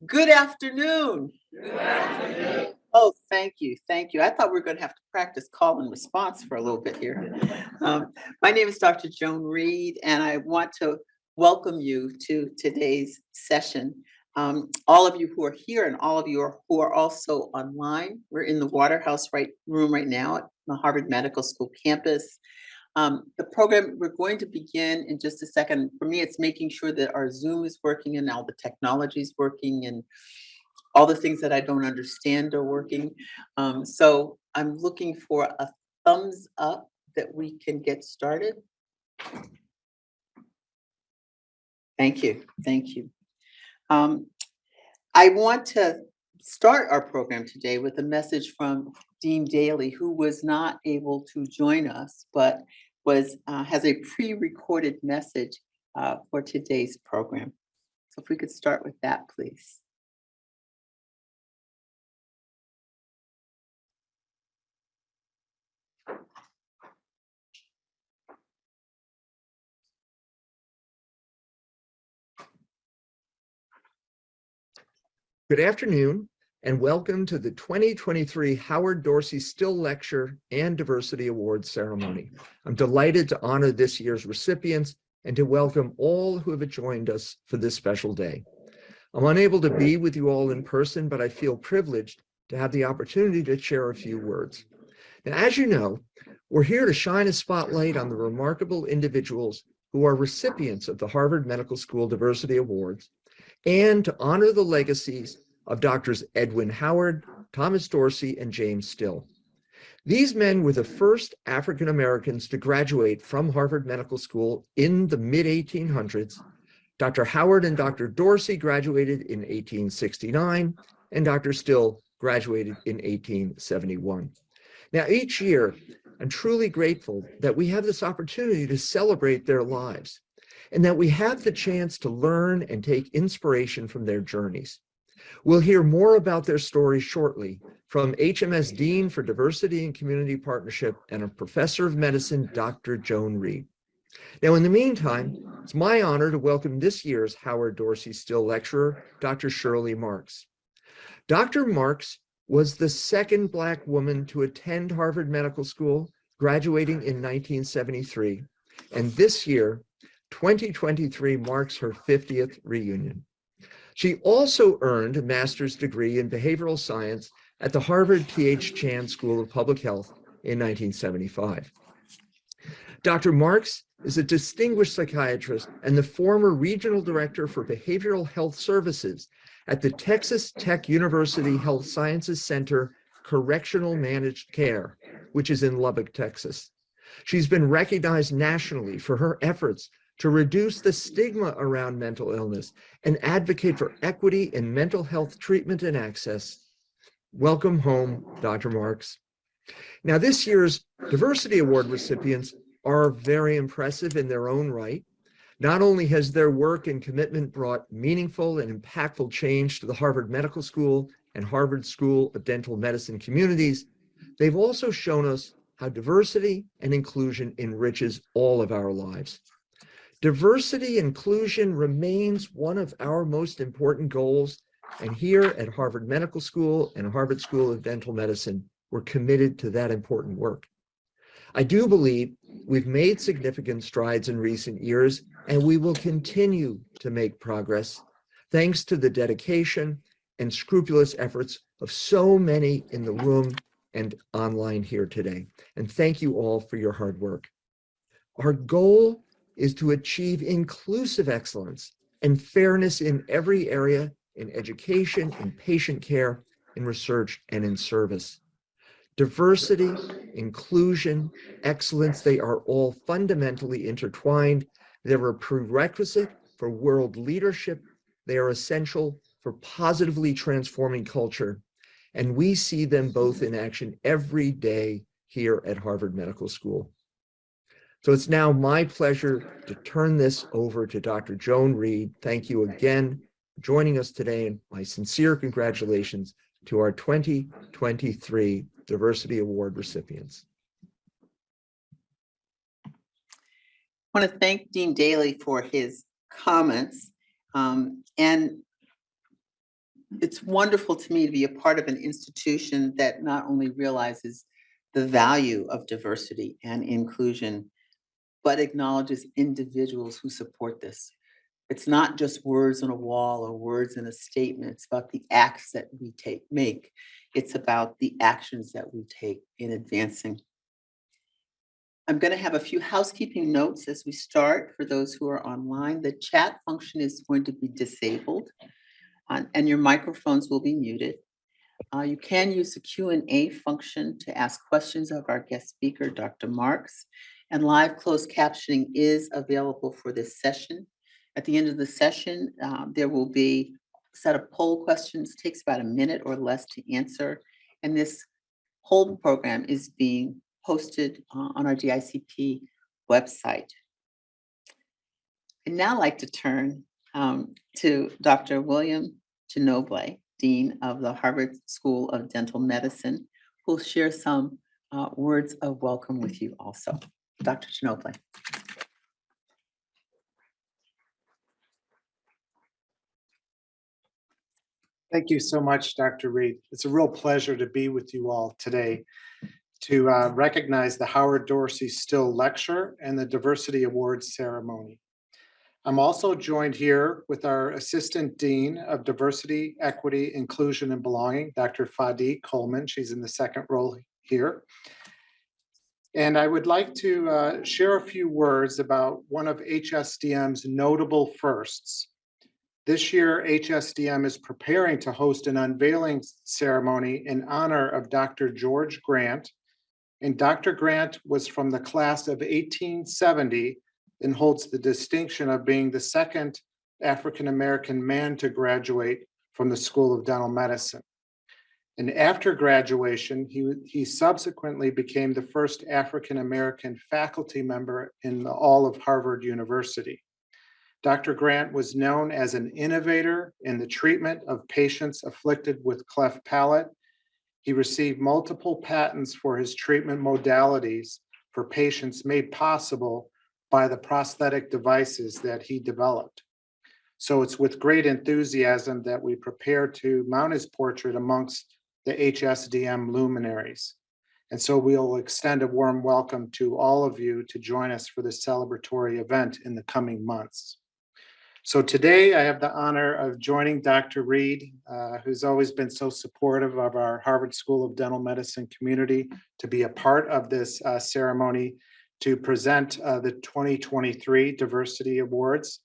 Good afternoon. Good afternoon. Oh, thank you. Thank you. I thought we were going to have to practice call and response for a little bit here. My name is Dr. Joan Reed, and I want to welcome you to today's session. All of you who are here and all of you who are also online, we're in the Waterhouse room right now at the Harvard Medical School campus. The program, we're going to begin in just a second. For me, it's making sure that our Zoom is working and all the technology is working and all the things that I don't understand are working. So I'm looking for a thumbs up that we can get started. Thank you. Thank you. I want to start our program today with a message from Dean Daly, who was not able to join us, but has a pre-recorded message for today's program. So if we could start with that, please. Good afternoon, and welcome to the 2023 Howard Dorsey Still Lecture and Diversity Awards ceremony. I'm delighted to honor this year's recipients and to welcome all who have joined us for this special day. I'm unable to be with you all in person, but I feel privileged to have the opportunity to share a few words. Now, as you know, we're here to shine a spotlight on the remarkable individuals who are recipients of the Harvard Medical School Diversity Awards, and to honor the legacies of Doctors Edwin Howard, Thomas Dorsey, and James Still. These men were the first African Americans to graduate from Harvard Medical School in the mid-1800s. Dr. Howard and Dr. Dorsey graduated in 1869, and Dr. Still graduated in 1871. Now, each year, I'm truly grateful that we have this opportunity to celebrate their lives, and that we have the chance to learn and take inspiration from their journeys. We'll hear more about their stories shortly from HMS Dean for Diversity and Community Partnership and a Professor of Medicine, Dr. Joan Reed. Now, in the meantime, it's my honor to welcome this year's Howard Dorsey Still Lecturer, Dr. Shirley Marks. Dr. Marks was the second Black woman to attend Harvard Medical School, graduating in 1973, and this year, 2023 marks her 50th reunion. She also earned a master's degree in behavioral science at the Harvard T.H. Chan School of Public Health in 1975. Dr. Marks is a distinguished psychiatrist and the former regional director for behavioral health services at the Texas Tech University Health Sciences Center Correctional Managed Care, which is in Lubbock, Texas. She's been recognized nationally for her efforts to reduce the stigma around mental illness and advocate for equity in mental health treatment and access. Welcome home, Dr. Marks. Now, this year's Diversity Award recipients are very impressive in their own right. Not only has their work and commitment brought meaningful and impactful change to the Harvard Medical School and Harvard School of Dental Medicine communities, they've also shown us how diversity and inclusion enriches all of our lives. Diversity inclusion remains one of our most important goals, and here at Harvard Medical School and Harvard School of Dental Medicine, we're committed to that important work. I do believe we've made significant strides in recent years, and we will continue to make progress thanks to the dedication and scrupulous efforts of so many in the room and online here today. And thank you all for your hard work. Our goal is to achieve inclusive excellence and fairness in every area, in education, in patient care, in research, and in service. Diversity, inclusion, excellence, they are all fundamentally intertwined. They're a prerequisite for world leadership. They are essential for positively transforming culture. And we see them both in action every day here at Harvard Medical School. So it's now my pleasure to turn this over to Dr. Joan Reed. Thank you again for joining us today, and my sincere congratulations to our 2023 Diversity Award recipients. I want to thank Dean Daly for his comments. And It's wonderful to me to be a part of an institution that not only realizes the value of diversity and inclusion, but acknowledges individuals who support this. It's not just words on a wall or words in a statement. It's about the acts that we make. It's about the actions that we take in advancing. I'm going to have a few housekeeping notes as we start for those who are online. The chat function is going to be disabled and your microphones will be muted. You can use the Q&A function to ask questions of our guest speaker, Dr. Marks, and live closed captioning is available for this session. At the end of the session, there will be a set of poll questions, takes about a minute or less to answer, and this whole program is being posted on our DICP website. I'd now like to turn to Dr. William Ginobili, Dean of the Harvard School of Dental Medicine, who will share some words of welcome with you also. Dr. Ginobili. Thank you so much, Dr. Reed. It's a real pleasure to be with you all today to recognize the Howard Dorsey Still Lecture and the Diversity Awards ceremony. I'm also joined here with our Assistant Dean of Diversity, Equity, Inclusion, and Belonging, Dr. Fadi Coleman. She's in the second row here. And I would like to share a few words about one of HSDM's notable firsts. This year, HSDM is preparing to host an unveiling ceremony in honor of Dr. George Grant. And Dr. Grant was from the class of 1870 and holds the distinction of being the second African-American man to graduate from the School of Dental Medicine. And after graduation, he subsequently became the first African-American faculty member in all of Harvard University. Dr. Grant was known as an innovator in the treatment of patients afflicted with cleft palate. He received multiple patents for his treatment modalities for patients made possible by the prosthetic devices that he developed. So it's with great enthusiasm that we prepare to mount his portrait amongst the HSDM luminaries. And so we'll extend a warm welcome to all of you to join us for this celebratory event in the coming months. So today I have the honor of joining Dr. Reed, who's always been so supportive of our Harvard School of Dental Medicine community, to be a part of this ceremony to present the 2023 Diversity Awards.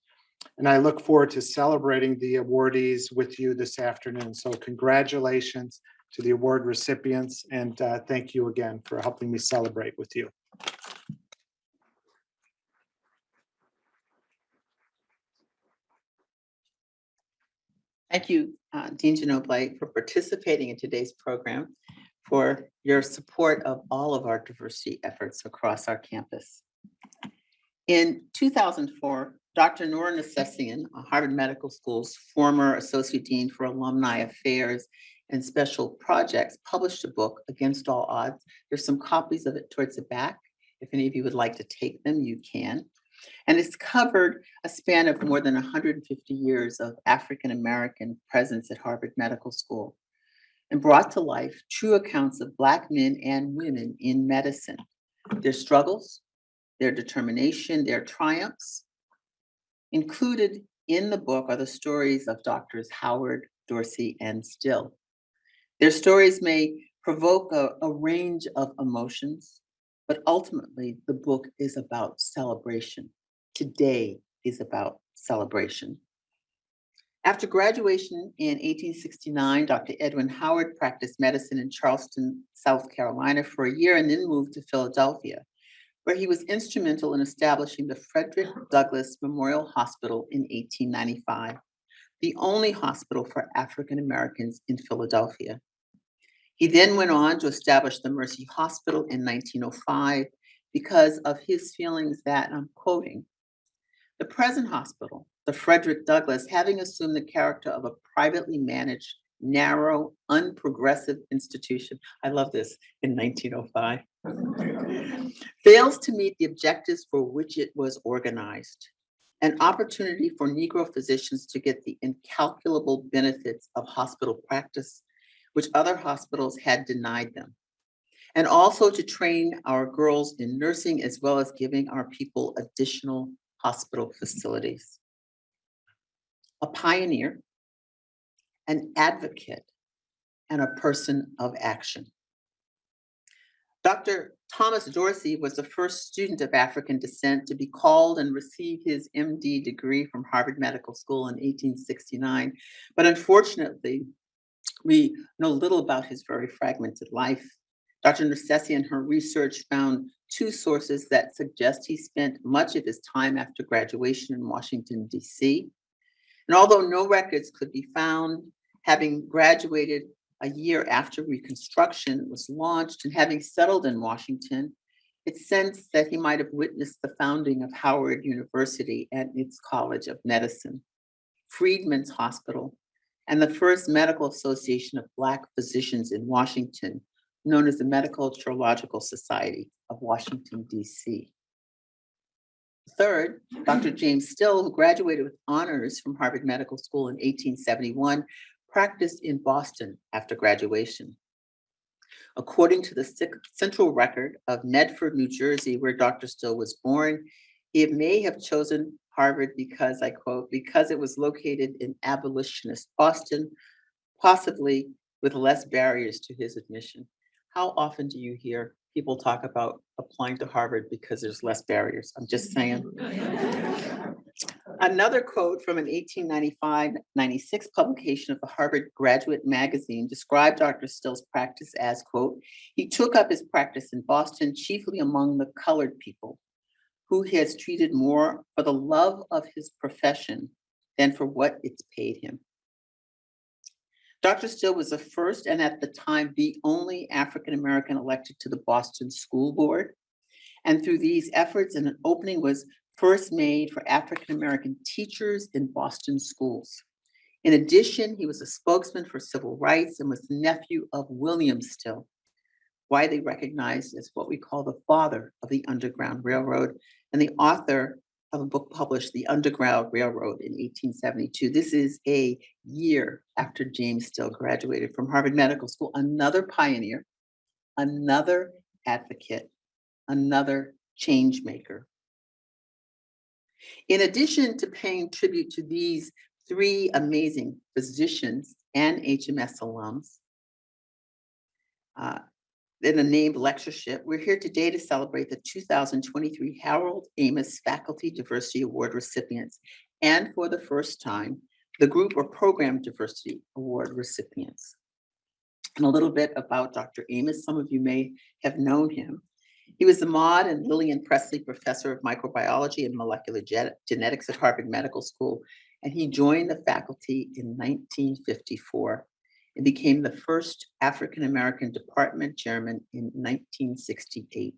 And I look forward to celebrating the awardees with you this afternoon. So congratulations to the award recipients, and thank you again for helping me celebrate with you. Thank you, Dean Ginobili, for participating in today's program, for your support of all of our diversity efforts across our campus. In 2004, Dr. Noor Nassessian, Harvard Medical School's former Associate Dean for Alumni Affairs and Special Projects, published a book, Against All Odds. There's some copies of it towards the back. If any of you would like to take them, you can. And it's covered a span of more than 150 years of African-American presence at Harvard Medical School and brought to life true accounts of Black men and women in medicine, their struggles, their determination, their triumphs. Included in the book are the stories of Doctors Howard, Dorsey, and Still. Their stories may provoke a range of emotions, but ultimately the book is about celebration. Today is about celebration. After graduation in 1869, Dr. Edwin Howard practiced medicine in Charleston, South Carolina for a year and then moved to Philadelphia, where he was instrumental in establishing the Frederick Douglass Memorial Hospital in 1895, the only hospital for African Americans in Philadelphia. He then went on to establish the Mercy Hospital in 1905 because of his feelings that, and I'm quoting, the present hospital, the Frederick Douglass, having assumed the character of a privately managed, narrow, unprogressive institution, I love this, in 1905, fails to meet the objectives for which it was organized. an opportunity for Negro physicians to get the incalculable benefits of hospital practice, which other hospitals had denied them, and also to train our girls in nursing as well as giving our people additional hospital facilities. A pioneer, an advocate, and a person of action. Dr. Thomas Dorsey was the first student of African descent to be called and receive his MD degree from Harvard Medical School in 1869. But unfortunately, we know little about his very fragmented life. Dr. Nersessi and her research found two sources that suggest he spent much of his time after graduation in Washington, D.C. And although no records could be found, having graduated a year after Reconstruction was launched and having settled in Washington, it's sensed that he might have witnessed the founding of Howard University and its College of Medicine, Freedmen's Hospital, and the first medical association of Black physicians in Washington, known as the Medical Chirurgical Society of Washington, D.C. Third, Dr. James Still, who graduated with honors from Harvard Medical School in 1871, practiced in Boston after graduation. According to the central record of Medford, New Jersey, where Dr. Still was born, he may have chosen Harvard because, I quote, because it was located in abolitionist Boston, possibly with less barriers to his admission. How often do you hear people talk about applying to Harvard because there's less barriers? I'm just saying. Another quote from an 1895-96 publication of the Harvard Graduate Magazine described Dr. Still's practice as, quote, he took up his practice in Boston chiefly among the colored people, who he has treated more for the love of his profession than for what it's paid him. Dr. Still was the first and at the time the only African-American elected to the Boston School Board. And through these efforts, an opening was first made for African-American teachers in Boston schools. In addition, he was a spokesman for civil rights and was the nephew of William Still, widely recognized as what we call the father of the Underground Railroad and the author of a book published, The Underground Railroad, in 1872. This is a year after James Still graduated from Harvard Medical School, another pioneer, another advocate, another change maker. In addition to paying tribute to these three amazing physicians and HMS alums, in a named lectureship, we're here today to celebrate the 2023 Harold Amos Faculty Diversity Award recipients, and for the first time, the group or program diversity award recipients. And a little bit about Dr. Amos. Some of you may have known him. He was the Maud and Lillian Presley Professor of Microbiology and Molecular Genetics at Harvard Medical School, and he joined the faculty in 1954 and became the first African-American department chairman in 1968.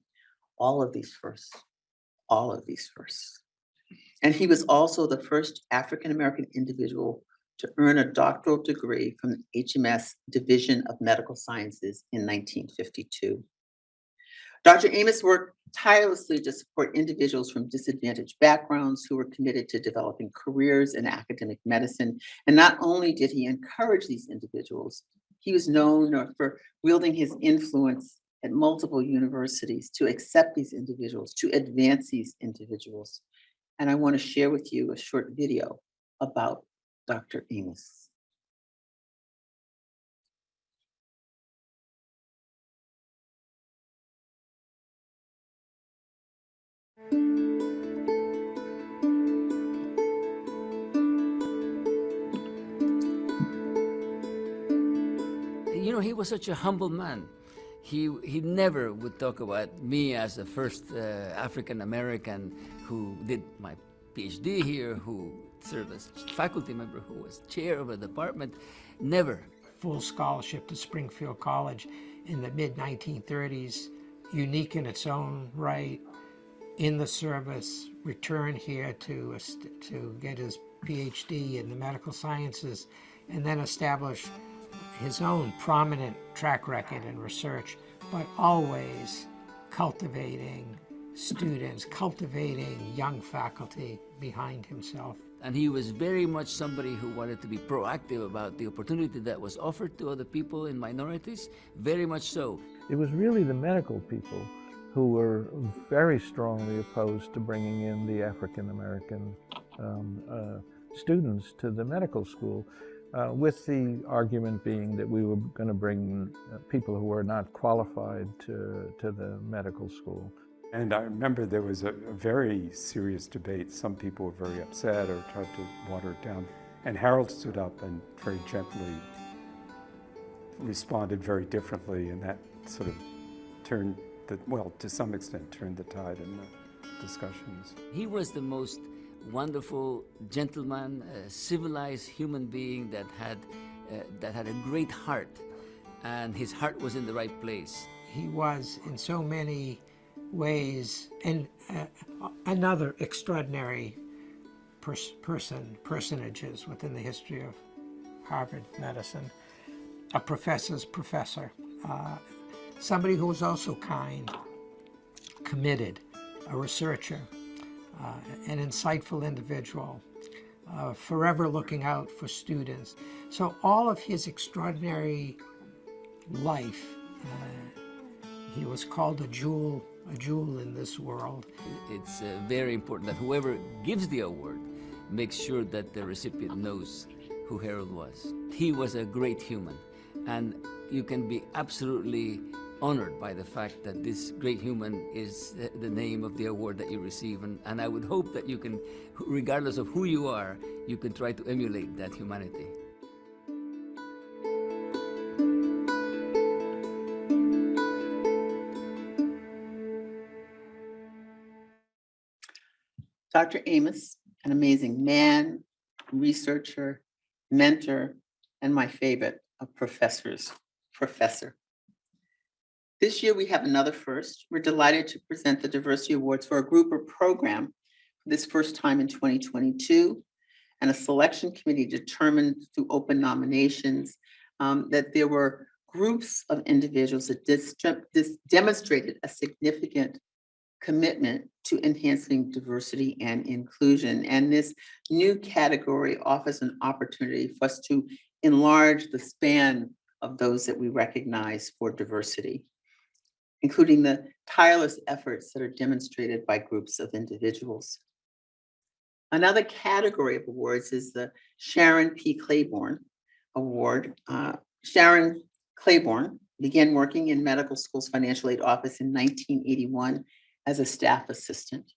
All of these firsts. And he was also the first African-American individual to earn a doctoral degree from the HMS Division of Medical Sciences in 1952. Dr. Amos worked tirelessly to support individuals from disadvantaged backgrounds who were committed to developing careers in academic medicine. And not only did he encourage these individuals, he was known for wielding his influence at multiple universities to accept these individuals, to advance these individuals. And I want to share with you a short video about Dr. Amos. You know, he was such a humble man. He never would talk about me as the first African American who did my PhD here, who served as faculty member, who was chair of a department. Never. Full scholarship to Springfield College in the mid-1930s, unique in its own right, in the service, returned here to get his PhD in the medical sciences, and then establish his own prominent track record in research, but always cultivating students, cultivating young faculty behind himself. And he was very much somebody who wanted to be proactive about the opportunity that was offered to other people in minorities, very much so. It was really the medical people who were very strongly opposed to bringing in the African American students to the medical school, with the argument being that we were going to bring people who were not qualified to the medical school. And I remember there was a very serious debate. Some people were very upset or tried to water it down. And Harold stood up and very gently responded very differently, and that sort of turned well, to some extent, turned the tide in the discussions. He was the most wonderful gentleman, civilized human being that had a great heart, and his heart was in the right place. He was, in so many ways, and another extraordinary personages within the history of Harvard medicine, a professor's professor, somebody who was also kind, committed, a researcher, an insightful individual, forever looking out for students. So all of his extraordinary life, he was called a jewel in this world. It's very important that whoever gives the award makes sure that the recipient knows who Harold was. He was a great human, and you can be absolutely honored by the fact that this great human is the name of the award that you receive. And I would hope that you can, regardless of who you are, you can try to emulate that humanity. Dr. Amos, an amazing man, researcher, mentor, and my favorite of professors, professor. This year, we have another first. We're delighted to present the Diversity Awards for a group or program for this first time in 2022. And a selection committee determined through open nominations that there were groups of individuals that demonstrated a significant commitment to enhancing diversity and inclusion. And this new category offers an opportunity for us to enlarge the span of those that we recognize for diversity, including the tireless efforts that are demonstrated by groups of individuals. Another category of awards is the Sharon P. Claiborne Award. Sharon Claiborne began working in medical school's financial aid office in 1981 as a staff assistant.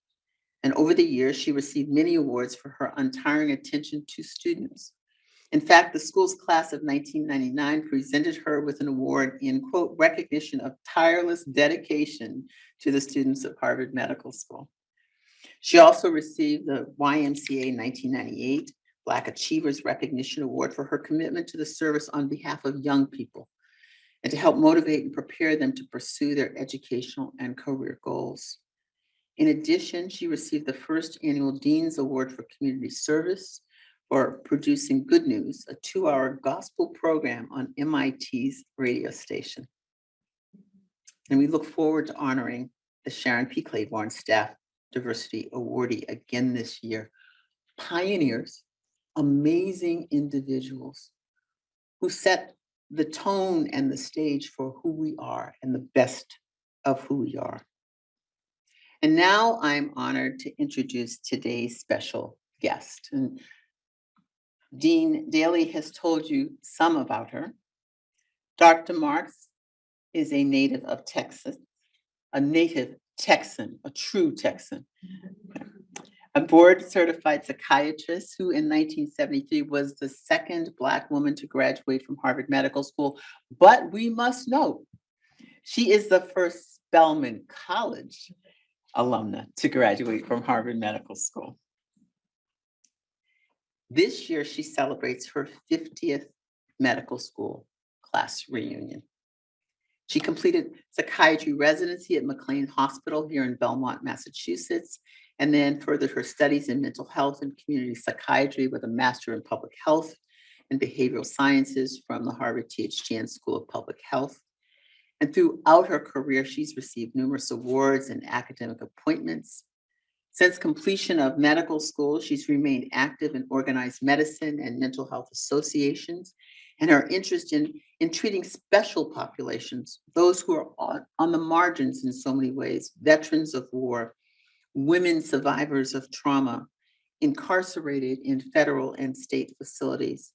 And over the years, she received many awards for her untiring attention to students. In fact, the school's class of 1999 presented her with an award in, quote, recognition of tireless dedication to the students of Harvard Medical School. She also received the YMCA 1998 Black Achievers Recognition Award for her commitment to the service on behalf of young people and to help motivate and prepare them to pursue their educational and career goals. In addition, she received the first annual Dean's Award for Community Service for producing Good News, a 2-hour gospel program on MIT's radio station. And we look forward to honoring the Sharon P. Claiborne Staff Diversity Awardee again this year. Pioneers, amazing individuals who set the tone and the stage for who we are and the best of who we are. And now I'm honored to introduce today's special guest. And Dean Daly has told you some about her. Dr. Marks is a native of Texas, a native Texan, a true Texan. A board-certified psychiatrist who in 1973 was the second Black woman to graduate from Harvard Medical School. But we must note, she is the first Spelman College alumna to graduate from Harvard Medical School. This year, she celebrates her 50th medical school class reunion. She completed psychiatry residency at McLean Hospital here in Belmont, Massachusetts, and then furthered her studies in mental health and community psychiatry with a master in public health and behavioral sciences from the Harvard T.H. Chan School of Public Health. And throughout her career, she's received numerous awards and academic appointments. Since completion of medical school, she's remained active in organized medicine and mental health associations, and her interest in treating special populations, those who are on the margins in so many ways, veterans of war, women survivors of trauma, incarcerated in federal and state facilities,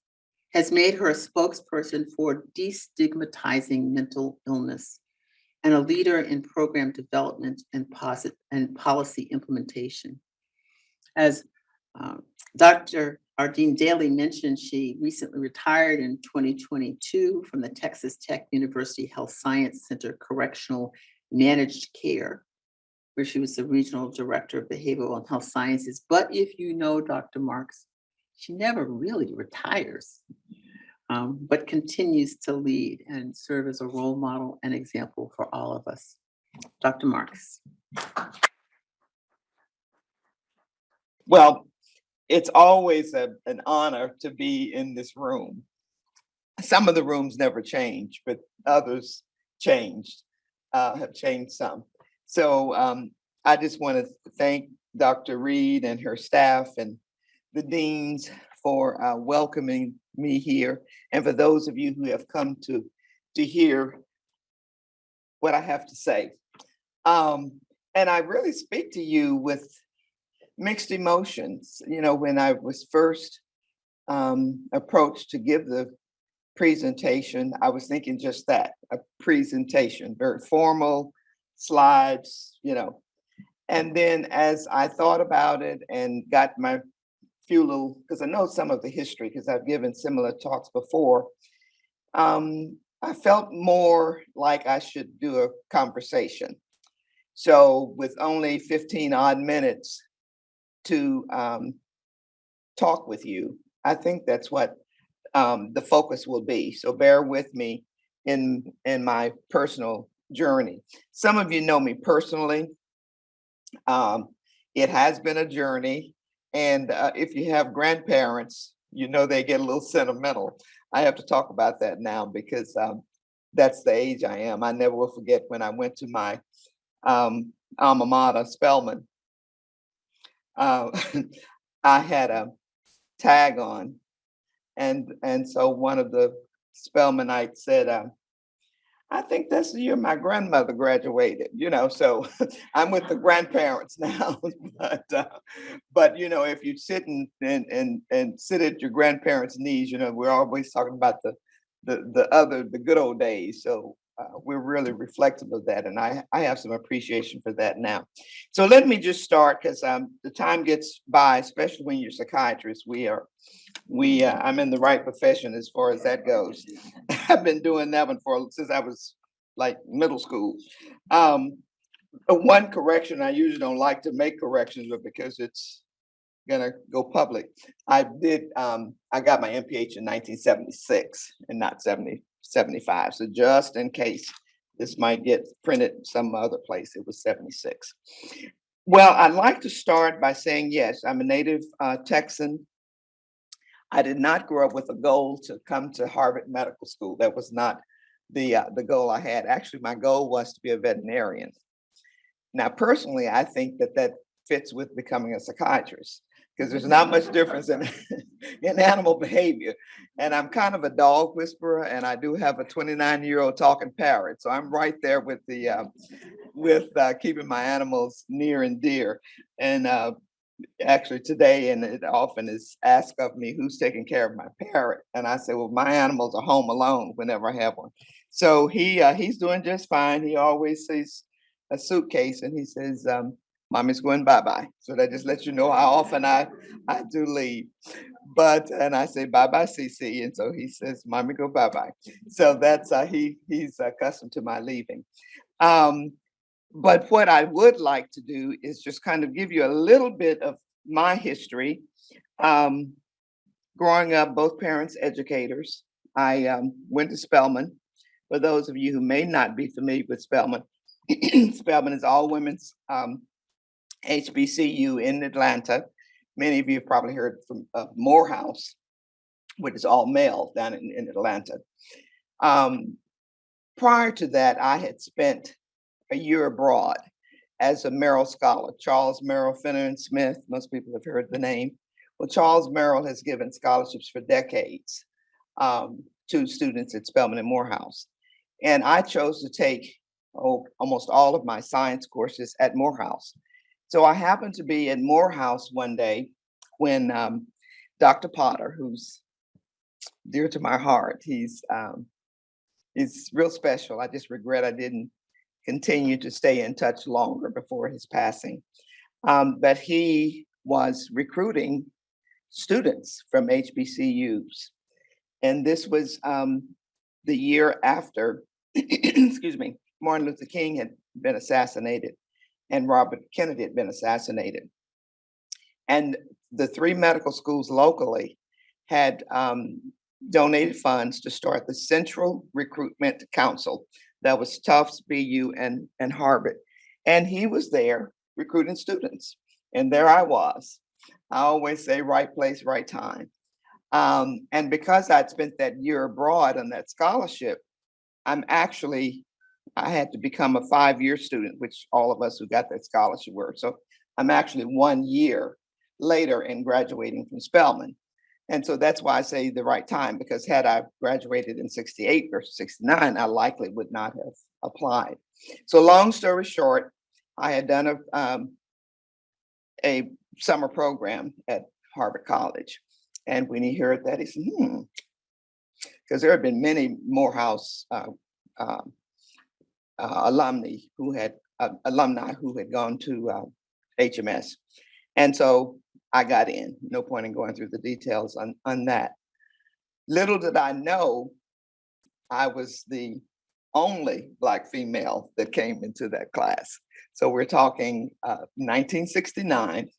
has made her a spokesperson for destigmatizing mental illness and a leader in program development and policy implementation. As Dr. Ardeen Daly mentioned, she recently retired in 2022 from the Texas Tech University Health Science Center Correctional Managed Care, where she was the regional director of behavioral and health sciences. But if you know Dr. Marks, she never really retires, but continues to lead and serve as a role model and example for all of us. Dr. Marks. Well, it's always an honor to be in this room. Some of the rooms never change, but others changed, have changed some. So I just want to thank Dr. Reed and her staff and the deans for welcoming me here, and for those of you who have come to hear what I have to say. And I really speak to you with mixed emotions. You know, when I was first approached to give the presentation, I was thinking just that, a presentation, very formal, slides, you know. And then as I thought about it and got my few little, because I know some of the history, because I've given similar talks before, I felt more like I should do a conversation. So with only 15 odd minutes to talk with you, I think that's what the focus will be. So bear with me in my personal journey. Some of you know me personally. It has been a journey. And if you have grandparents, you know they get a little sentimental. I have to talk about that now because that's the age I am. I never will forget when I went to my alma mater, Spelman. I had a tag on, and so one of the Spelmanites said, I think that's the year my grandmother graduated, you know, so I'm with the grandparents now. But you know, if you sit and sit at your grandparents' knees, you know, we're always talking about the good old days. So we're really reflective of that. And I have some appreciation for that now. So let me just start, because the time gets by, especially when you're a psychiatrist. I'm in the right profession as far as that goes. I've been doing that one since I was like middle school. One correction, I usually don't like to make corrections, but because it's gonna go public, I got my MPH in 1976 and not 75. So just in case this might get printed some other place, it was 76. Well, I'd like to start by saying, yes, I'm a native Texan. I did not grow up with a goal to come to Harvard Medical School. That was not the goal I had. Actually, my goal was to be a veterinarian. Now, personally, I think that fits with becoming a psychiatrist, because there's not much difference in animal behavior. And I'm kind of a dog whisperer, and I do have a 29-year-old talking parrot. So I'm right there with keeping my animals near and dear. And actually today, and it often is asked of me, who's taking care of my parrot? And I say, well, my animals are home alone whenever I have one. So he's doing just fine. He always sees a suitcase and he says, Mommy's going bye-bye. So that just lets you know how often I do leave. And I say, bye-bye, CC. And so he says, Mommy, go bye-bye. So that's, he's accustomed to my leaving. But what I would like to do is just kind of give you a little bit of my history. Growing up, both parents educators. I went to Spelman. For those of you who may not be familiar with Spelman, Spelman is all women's HBCU in Atlanta. Many of you have probably heard from Morehouse, which is all male down in Atlanta. prior to that, I had spent a year abroad as a Merrill Scholar. Charles Merrill, Fenner and Smith, most people have heard the name. Well, Charles Merrill has given scholarships for decades to students at Spelman and Morehouse. And I chose to take almost all of my science courses at Morehouse. So I happened to be at Morehouse one day when Dr. Potter, who's dear to my heart, he's real special. I just regret I didn't continue to stay in touch longer before his passing. But he was recruiting students from HBCUs. And this was the year after, excuse me, Martin Luther King had been assassinated and Robert Kennedy had been assassinated. And the 3 medical schools locally had donated funds to start the Central Recruitment Council. That was Tufts, BU, and Harvard. And he was there recruiting students. And there I was. I always say right place, right time. And because I'd spent that year abroad on that scholarship, I had to become a 5-year student, which all of us who got that scholarship were. So I'm actually 1 year later in graduating from Spelman. And so that's why I say the right time, because had I graduated in 68 versus 69, I likely would not have applied. So long story short, I had done a summer program at Harvard College. And when he heard that, he said, because there had been many Morehouse alumni who had gone to HMS. And so I got in. No point in going through the details on that. Little did I know, I was the only Black female that came into that class. So we're talking 1969,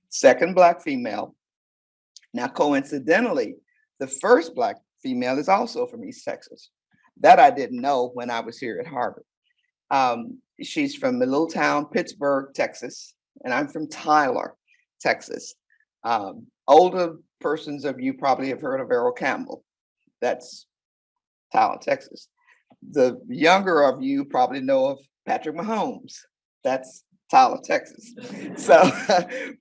second Black female. Now, coincidentally, the first Black female is also from East Texas. That I didn't know when I was here at Harvard. She's from a little town, Pittsburgh, Texas, and I'm from Tyler, Texas. Older persons of you probably have heard of Errol Campbell. That's Tyler, Texas. The younger of you probably know of Patrick Mahomes. That's Tyler, Texas. So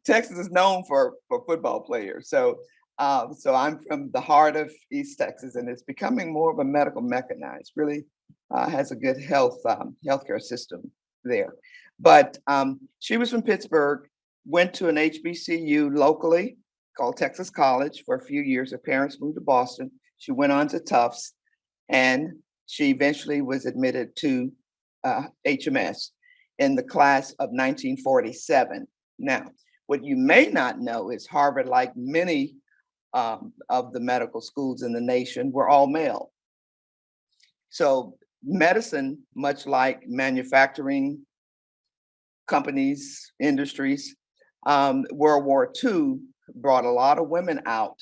Texas is known for football players. So I'm from the heart of East Texas, and it's becoming more of a medical mecca now. It's really has a good healthcare system there. But she was from Pittsburgh, went to an HBCU locally called Texas College for a few years. Her parents moved to Boston. She went on to Tufts, and she eventually was admitted to HMS in the class of 1947. Now, what you may not know is Harvard, like many of the medical schools in the nation, were all male. So medicine, much like manufacturing companies, industries, World War II brought a lot of women out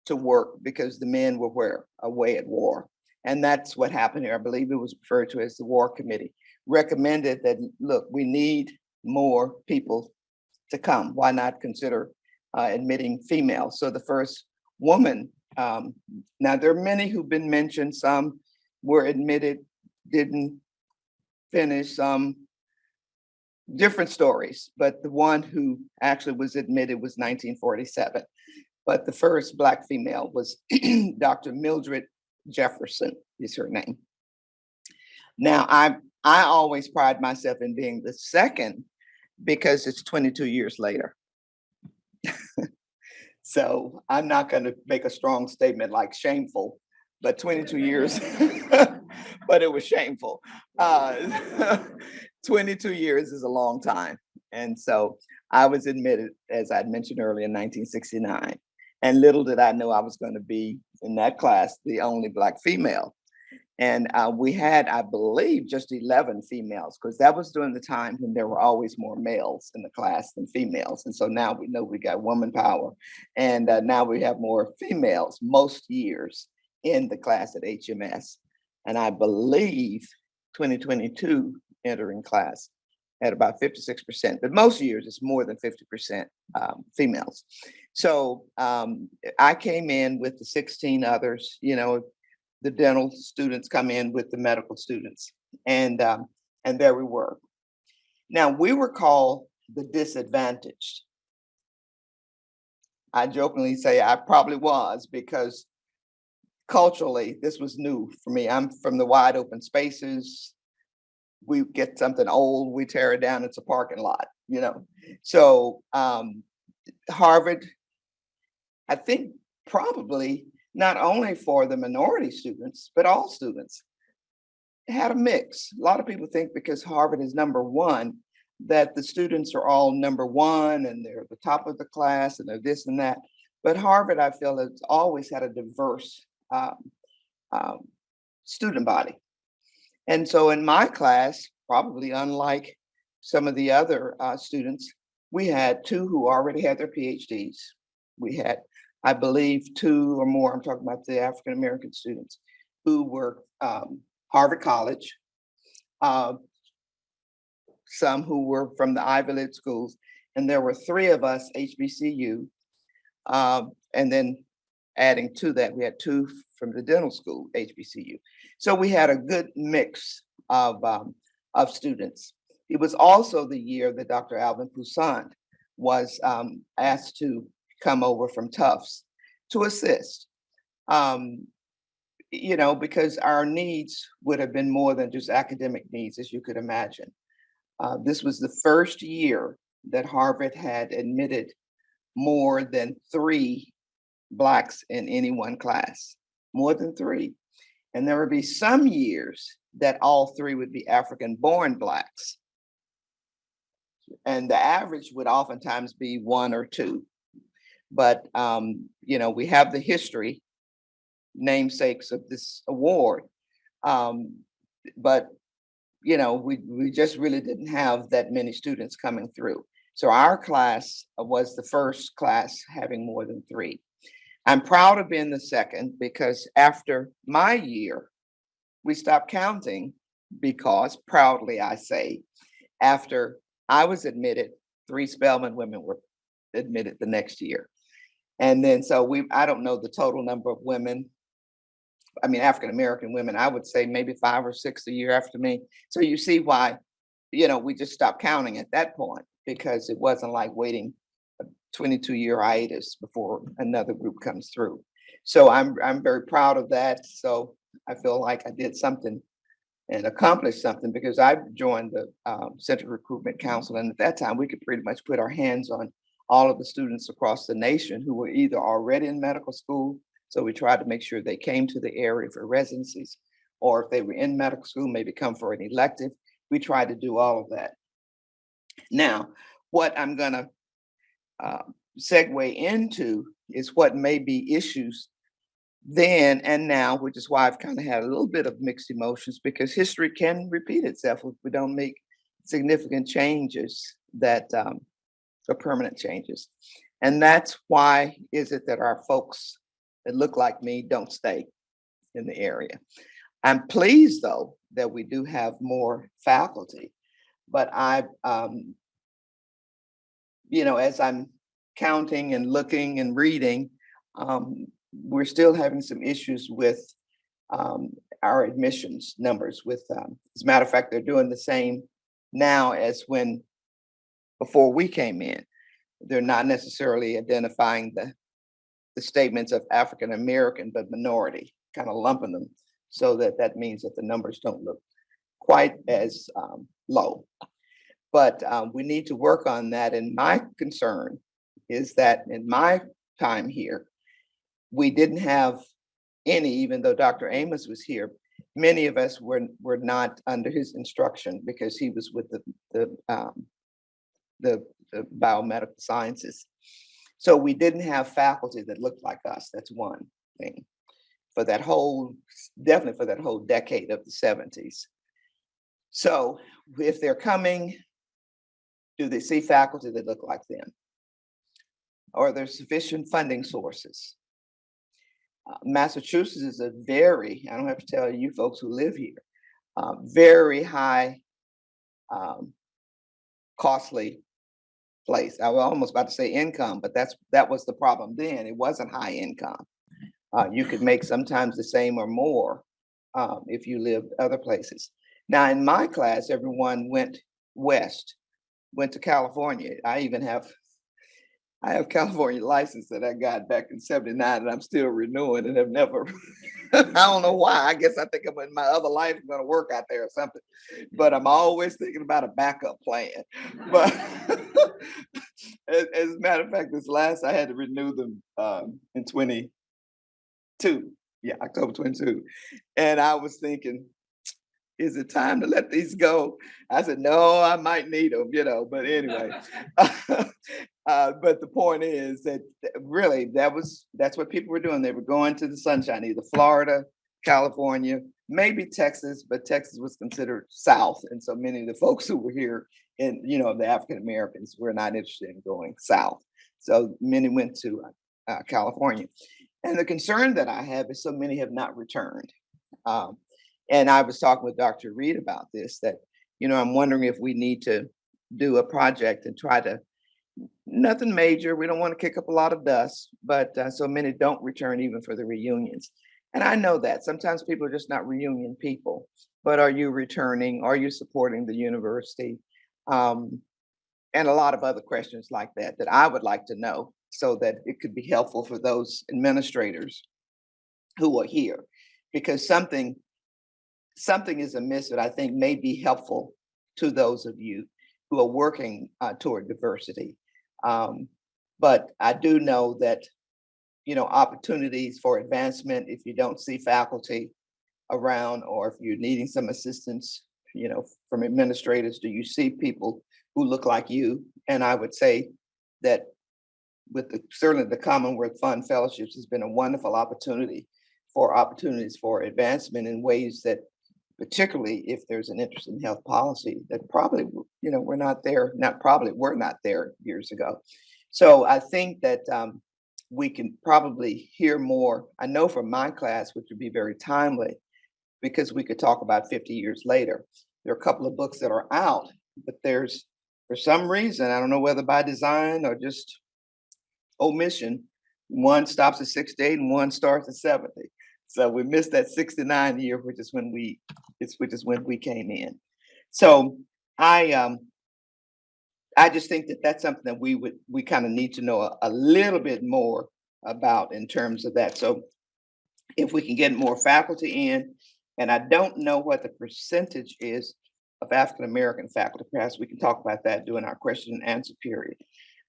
to work because the men were away at war. And that's what happened here. I believe it was referred to as the War Committee, recommended that, look, we need more people to come. Why not consider admitting females? So the first woman, now there are many who've been mentioned, some were admitted, didn't finish, some different stories, but the one who actually was admitted was 1947. But the first Black female was Dr. Mildred Jefferson is her name. Now, I always pride myself in being the second because it's 22 years later. So I'm not going to make a strong statement like shameful, but 22 years, but it was shameful. 22 years is a long time. And so I was admitted, as I'd mentioned earlier, in 1969. And little did I know I was going to be in that class, the only Black female. And we had, I believe, just 11 females, because that was during the time when there were always more males in the class than females. And so now we know we got woman power. And now we have more females most years in the class at HMS. And I believe 2022 entering class at about 56%, but most years it's more than 50% females. So I came in with the 16 others, you know, the dental students come in with the medical students, and there we were. Now we were called the disadvantaged. I jokingly say I probably was, because culturally this was new for me. I'm from the wide open spaces. We get something old, we tear it down, it's a parking lot, you know. So Harvard, I think probably not only for the minority students, but all students, had a mix. A lot of people think because Harvard is #1, that the students are all #1 and they're the top of the class and they're this and that. But Harvard, I feel, has always had a diverse student body. And so in my class, probably unlike some of the other students, we had 2 who already had their PhDs. We had, I believe, 2 or more, I'm talking about the African American students, who were Harvard College, some who were from the Ivy League schools, and there were 3 of us, HBCU, and then adding to that, we had 2 from the dental school, HBCU. So we had a good mix of students. It was also the year that Dr. Alvin Poussaint was asked to come over from Tufts to assist. You know, because our needs would have been more than just academic needs, as you could imagine. This was the first year that Harvard had admitted more than 3 Blacks in any one class, more than 3. And there would be some years that all 3 would be African-born Blacks. And the average would oftentimes be 1 or 2. But, you know, we have the history namesakes of this award. But, you know, we just really didn't have that many students coming through. So our class was the first class having more than 3. I'm proud of being the second, because after my year, we stopped counting, because proudly I say, after I was admitted, 3 Spelman women were admitted the next year. And then so I don't know the total number of women, I mean, African-American women, I would say maybe 5 or 6 a year after me. So you see why, you know, we just stopped counting at that point, because it wasn't like waiting a 22-year hiatus before another group comes through. So I'm very proud of that. So I feel like I did something and accomplished something, because I joined the Central Recruitment Council. And at that time, we could pretty much put our hands on all of the students across the nation who were either already in medical school. So we tried to make sure they came to the area for residencies, or if they were in medical school, maybe come for an elective. We tried to do all of that. Now, what I'm gonna segue into is what may be issues then and now, which is why I've kind of had a little bit of mixed emotions, because history can repeat itself if we don't make significant changes that are permanent changes. And that's why is it that our folks that look like me don't stay in the area. I'm pleased, though, that we do have more faculty, but you know, as I'm counting and looking and reading, we're still having some issues with our admissions numbers. As a matter of fact, they're doing the same now as before we came in. They're not necessarily identifying the statements of African American, but minority, kind of lumping them, so that means that the numbers don't look quite as low. But we need to work on that. And my concern is that in my time here, we didn't have any, even though Dr. Amos was here, many of us were not under his instruction, because he was with the biomedical sciences. So we didn't have faculty that looked like us. That's one thing for that definitely for that whole decade of the 70s. So if they're coming, do they see faculty that look like them? Are there sufficient funding sources? Massachusetts is a very, I don't have to tell you folks who live here, very high costly place. I was almost about to say income, but that was the problem then. It wasn't high income. You could make sometimes the same or more if you lived other places. Now, in my class, everyone went west, went to California. I have California license that I got back in '79, and I'm still renewing and have never. I don't know why. I guess I think I'm in my other life I'm going to work out there or something. But I'm always thinking about a backup plan. But as a matter of fact, this last I had to renew them in 22. Yeah, October 22. And I was thinking, is it time to let these go? I said, no, I might need them, but anyway. But the point is that really that's what people were doing. They were going to the sunshine, either Florida, California, maybe Texas, but Texas was considered South. And so many of the folks who were here and, the African Americans were not interested in going South. So many went to California. And the concern that I have is so many have not returned. And I was talking with Dr. Reed about this, that, I'm wondering if we need to do a project and try to, nothing major. We don't want to kick up a lot of dust, but so many don't return even for the reunions. And I know that sometimes people are just not reunion people, but are you returning? Are you supporting the university? And a lot of other questions like that I would like to know so that it could be helpful for those administrators who are here, because something is amiss that I think may be helpful to those of you who are working toward diversity. But I do know that, opportunities for advancement, if you don't see faculty around, or if you're needing some assistance, from administrators, do you see people who look like you? And I would say that with certainly the Commonwealth Fund Fellowships has been a wonderful opportunities for advancement in ways that, particularly if there's an interest in health policy, that probably, we're not there years ago. So I think that we can probably hear more. I know from my class, which would be very timely, because we could talk about 50 years later. There are a couple of books that are out, but there's, for some reason, I don't know whether by design or just omission, one stops at 68 and one starts at 70. So we missed that 69 year, which is when we came in. So I just think that that's something that we kind of need to know a little bit more about in terms of that. So if we can get more faculty in, and I don't know what the percentage is of African American faculty, perhaps we can talk about that during our question and answer period.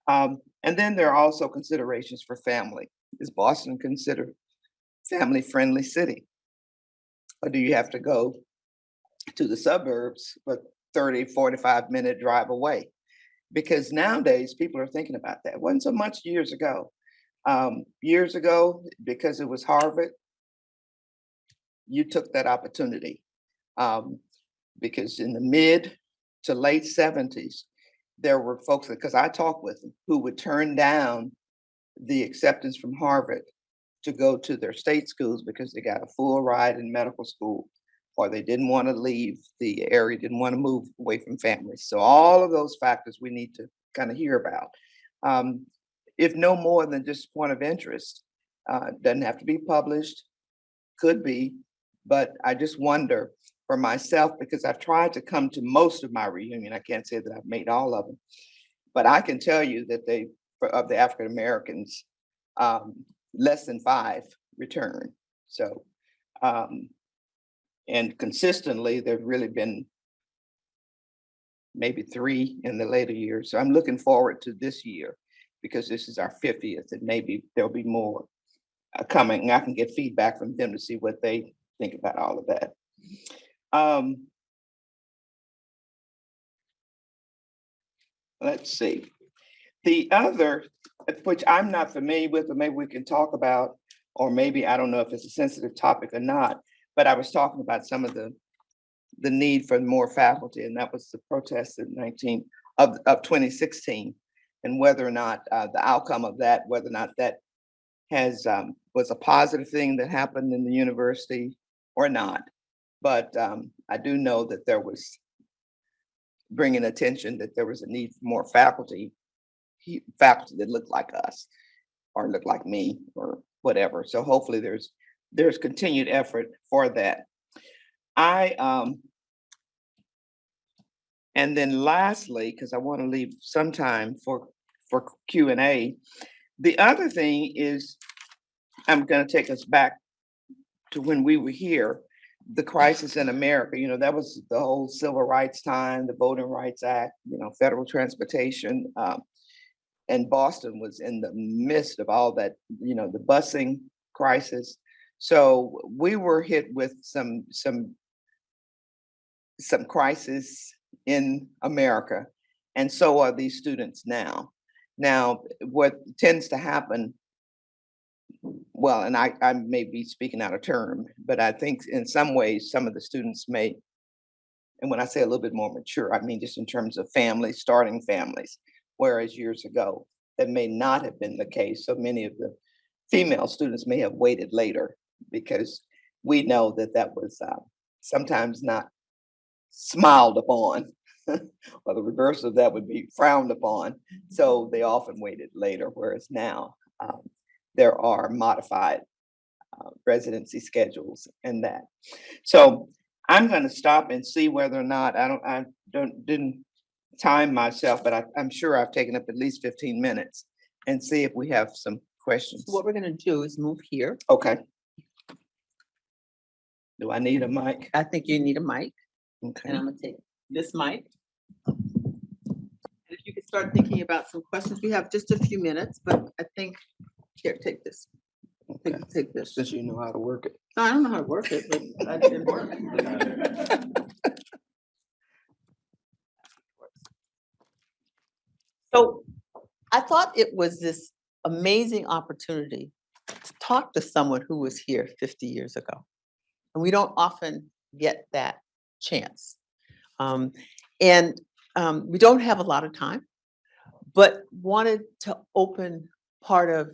And then there are also considerations for family. Is Boston considered family-friendly city? Or do you have to go to the suburbs, but 30, 45-minute drive away? Because nowadays people are thinking about that. It wasn't so much years ago. Years ago, because it was Harvard, you took that opportunity. Because in the mid to late 70s, there were folks, because I talked with them, who would turn down the acceptance from Harvard to go to their state schools because they got a full ride in medical school, or they didn't want to leave the area, didn't want to move away from families. So all of those factors we need to kind of hear about. If no more than just point of interest, doesn't have to be published, could be, but I just wonder for myself, because I've tried to come to most of my reunion. I can't say that I've made all of them, but I can tell you that of the African Americans, less than 5 return. So, and consistently, there've really been maybe 3 in the later years. So I'm looking forward to this year, because this is our 50th, and maybe there'll be more coming. I can get feedback from them to see what they think about all of that. Let's see. The other, which I'm not familiar with, but maybe we can talk about, or maybe I don't know if it's a sensitive topic or not, but I was talking about some of the need for more faculty, and that was the protest of 2016, and whether or not the outcome of that, whether or not that was a positive thing that happened in the university or not. But I do know that there was bringing attention that there was a need for more faculty that looked like us, or looked like me, or whatever. So hopefully there's continued effort for that. And then lastly, because I want to leave some time for Q&A, the other thing is, I'm going to take us back to when we were here, the crisis in America. That was the whole civil rights time, the Voting Rights Act, federal transportation. And Boston was in the midst of all that, the busing crisis. So we were hit with some crisis in America, and so are these students now. Now, what tends to happen, well, and I may be speaking out of term, but I think in some ways, some of the students may, and when I say a little bit more mature, I mean just in terms of families, starting families, whereas years ago, that may not have been the case. So many of the female students may have waited later, because we know that was sometimes not smiled upon, or the reverse of that would be frowned upon. So they often waited later, whereas now there are modified residency schedules and that. So I'm going to stop and see whether or not, I didn't time myself, but I'm sure I've taken up at least 15 minutes, and see if we have some questions. So what we're going to do is move here. Okay. Do I need a mic? I think you need a mic, Okay. and I'm going to take this mic. If you could start thinking about some questions, we have just a few minutes, but I think, here, take this. Take this. Since you know how to work it. I don't know how to work it, but I didn't work it. So I thought it was this amazing opportunity to talk to someone who was here 50 years ago. And we don't often get that chance. We don't have a lot of time, but wanted to open part of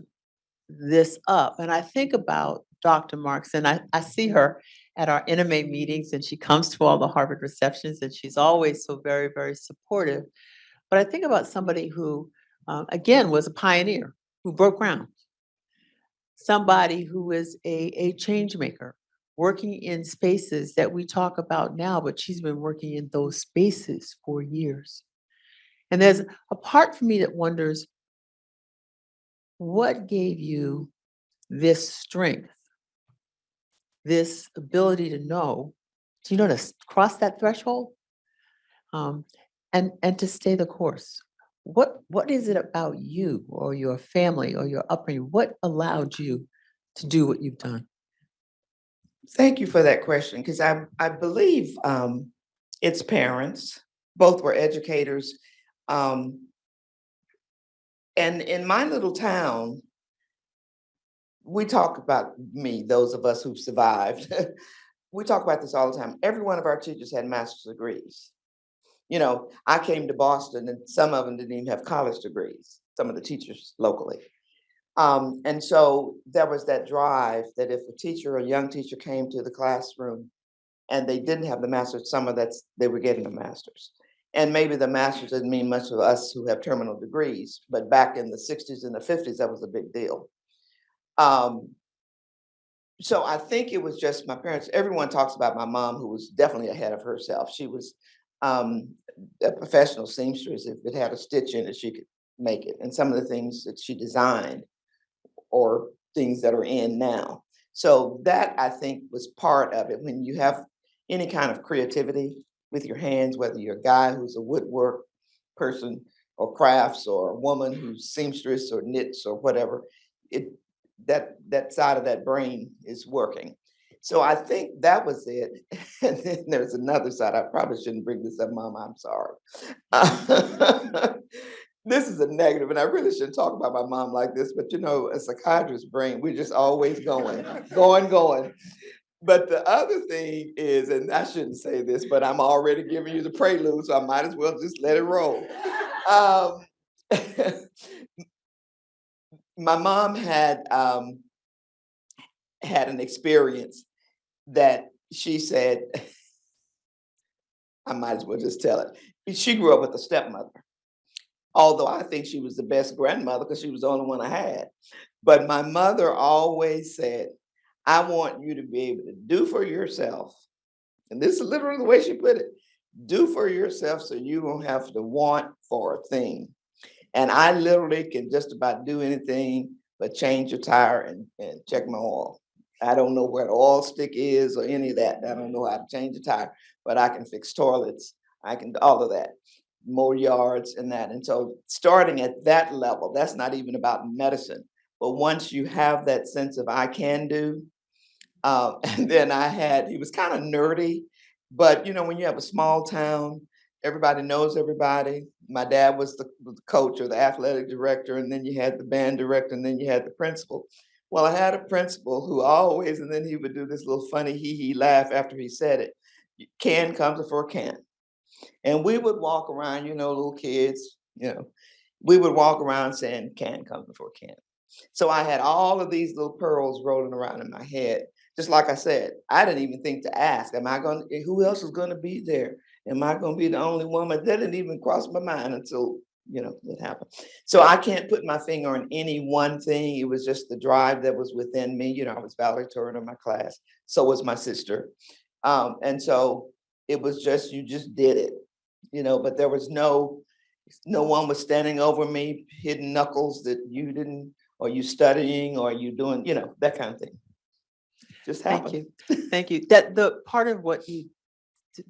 this up. And I think about Dr. Marks, and I see her at our NMA meetings, and she comes to all the Harvard receptions, and she's always so very, very supportive. But I think about somebody who, again, was a pioneer, who broke ground. Somebody who is a change maker, working in spaces that we talk about now, but she's been working in those spaces for years. And there's a part for me that wonders, what gave you this strength, this ability to know, to cross that threshold, and to stay the course? What is it about you or your family or your upbringing? What allowed you to do what you've done? Thank you for that question, because I believe it's parents. Both were educators. And in my little town, we talk about me, those of us who've survived. We talk about this all the time. Every one of our teachers had master's degrees. I came to Boston, and some of them didn't even have college degrees, some of the teachers locally. And so there was that drive that if a teacher or a young teacher came to the classroom and they didn't have the master's, they were getting a master's. And maybe the master's didn't mean much to us who have terminal degrees, but back in the 60s and the 50s, that was a big deal. So I think it was just my parents. Everyone talks about my mom, who was definitely ahead of herself. She was a professional seamstress. If it had a stitch in it, she could make it. And some of the things that she designed or things that are in now. So that, I think, was part of it. When you have any kind of creativity with your hands, whether you're a guy who's a woodwork person or crafts, or a woman who's seamstress or knits or whatever, that side of that brain is working. So I think that was it. And then there's another side. I probably shouldn't bring this up, Mama, I'm sorry. This is a negative, and I really shouldn't talk about my mom like this, but a psychiatrist's brain, we're just always going. But the other thing is, and I shouldn't say this, but I'm already giving you the prelude, so I might as well just let it roll. My mom had an experience that she said, I might as well just tell it. She grew up with a stepmother. Although I think she was the best grandmother because she was the only one I had. But my mother always said, I want you to be able to do for yourself. And this is literally the way she put it. Do for yourself so you don't have to want for a thing. And I literally can just about do anything but change a tire and check my oil. I don't know where the oil stick is or any of that. I don't know how to change a tire, but I can fix toilets. I can do all of that, mow yards and that. And so starting at that level, that's not even about medicine. But once you have that sense of I can do, and then he was kind of nerdy, but when you have a small town, everybody knows everybody. My dad was the coach or the athletic director, and then you had the band director, and then you had the principal. Well, I had a principal who always, and then he would do this little funny hee laugh after he said it. Can comes before can. And we would walk around, little kids, we would walk around saying can comes before can. So I had all of these little pearls rolling around in my head. Just like I said, I didn't even think to ask, who else is going to be there? Am I going to be the only woman? That didn't even cross my mind until, it happened. So I can't put my finger on any one thing. It was just the drive that was within me. I was valedictorian of my class. So was my sister. And so it was just, you just did it, but there was no one was standing over me, hidden knuckles that you didn't, or you studying, or you doing, that kind of thing. Just happened. Thank you. Thank you. That the part of what you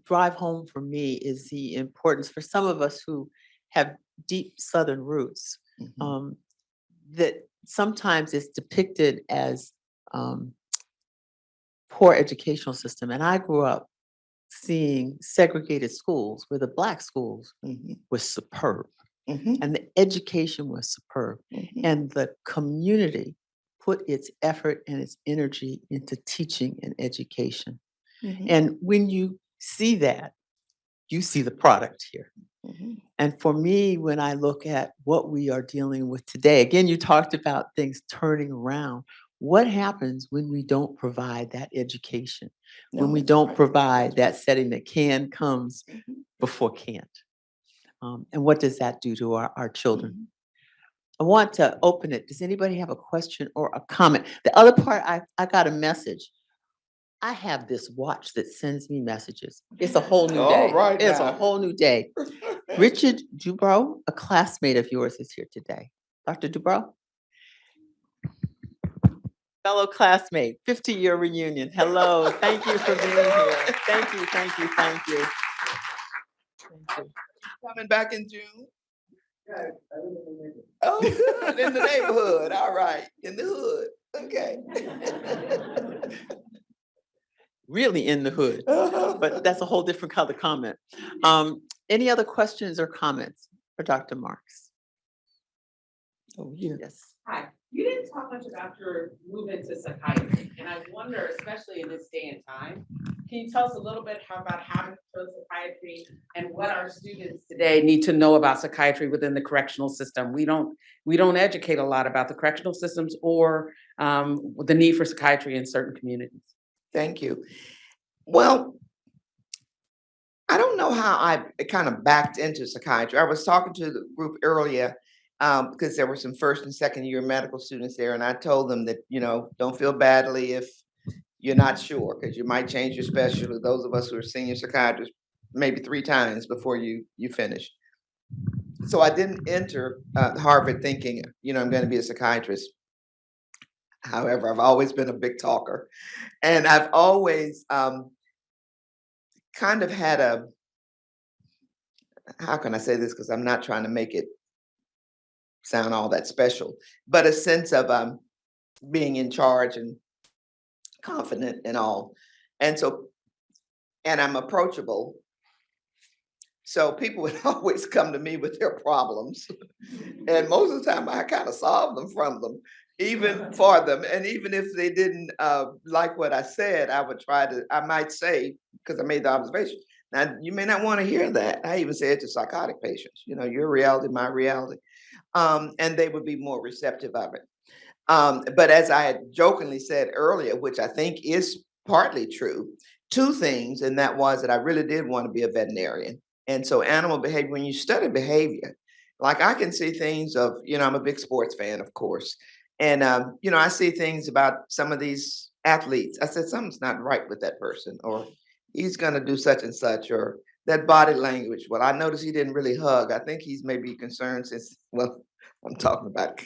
drive home for me is the importance for some of us who have deep Southern roots, Mhm. that sometimes it's depicted as poor educational system. And I grew up seeing segregated schools where the Black schools Mhm. were superb Mhm. and the education was superb. Mhm. And the community put its effort and its energy into teaching and education. Mhm. And when you see that, you see the product here. Mhm. And for me, when I look at what we are dealing with today, again, you talked about things turning around. What happens when we don't provide that education? When No, we that's don't right. provide that setting that can comes Mhm. before can't? And what does that do to our children? Mhm. I want to open it. Does anybody have a question or a comment? The other part, I got a message. I have this watch that sends me messages. It's a whole new All day. right It's a now. whole new day. Richard Dubrow, a classmate of yours, is here today. Dr. Dubrow? Fellow classmate, 50-year reunion. Hello, thank you for being here. Thank you, thank you, thank you. Thank you. Coming back in June. Oh, good. In the neighborhood. All right. In the hood. Okay. Really in the hood, but that's a whole different color comment. Any other questions or comments for Dr. Marks? Oh, yeah. Yes. Hi, you didn't talk much about your move into psychiatry, and I wonder, especially in this day and time, can you tell us a little bit about how to chose psychiatry and what our students today need to know about psychiatry within the correctional system? We don't educate a lot about the correctional systems or the need for psychiatry in certain communities. Thank you. Well, I don't know how I kind of backed into psychiatry. I was talking to the group earlier because there were some first and second year medical students there, and I told them that, don't feel badly if you're not sure, because you might change your specialty. Those of us who are senior psychiatrists, maybe 3 times before you finish. So I didn't enter Harvard thinking, I'm going to be a psychiatrist. However, I've always been a big talker, and I've always kind of had how can I say this? Because I'm not trying to make it sound all that special, but a sense of being in charge and confident and all. And so, and I'm approachable. So people would always come to me with their problems. And most of the time I kind of solve them from them, even for them. And even if they didn't like what I said, I might say, because I made the observation, now you may not want to hear that. I even say it to psychotic patients, your reality, my reality. And they would be more receptive of it. But as I had jokingly said earlier, which I think is partly true, 2 things, and that was that I really did want to be a veterinarian. And so animal behavior, when you study behavior, Like I can see things of, I'm a big sports fan, of course. And, I see things about some of these athletes. I said, something's not right with that person, or he's going to do such and such, or that body language. Well, I noticed he didn't really hug. I think he's maybe concerned since, well, I'm talking about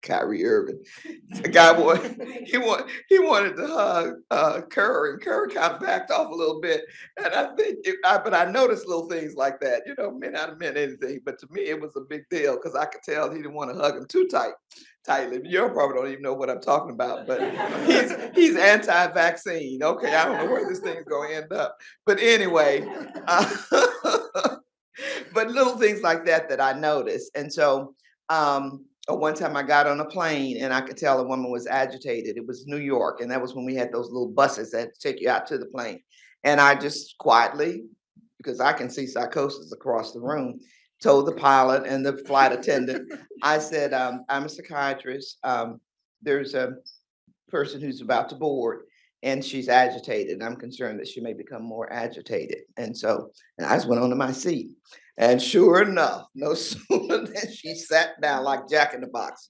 Kyrie Irving. The guy he wanted to hug Kerr, and Kerr kind of backed off a little bit. And I think, but I noticed little things like that. May not have meant anything, but to me it was a big deal because I could tell he didn't want to hug him too tightly. You probably don't even know what I'm talking about, but he's anti-vaccine. Okay, I don't know where this thing's going to end up, but anyway, but little things like that I noticed, and so. One time I got on a plane and I could tell a woman was agitated. It was New York, and that was when we had those little buses that take you out to the plane. And I just quietly, because I can see psychosis across the room, told the pilot and the flight attendant, I said, I'm a psychiatrist. There's a person who's about to board and she's agitated. And I'm concerned that she may become more agitated. And I just went on to my seat. And sure enough, no sooner than she sat down like Jack in the Box,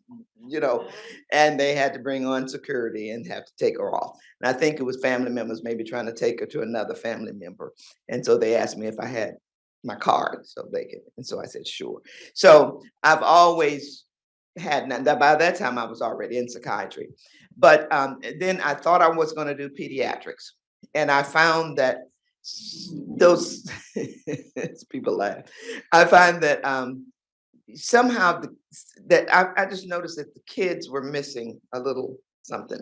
and they had to bring on security and have to take her off. And I think it was family members maybe trying to take her to another family member. And so they asked me if I had my card so they could. And so I said, sure. So I've always had, by that time I was already in psychiatry. But then I thought I was going to do pediatrics. And I found that those people laugh. I find that somehow I just noticed that the kids were missing a little something,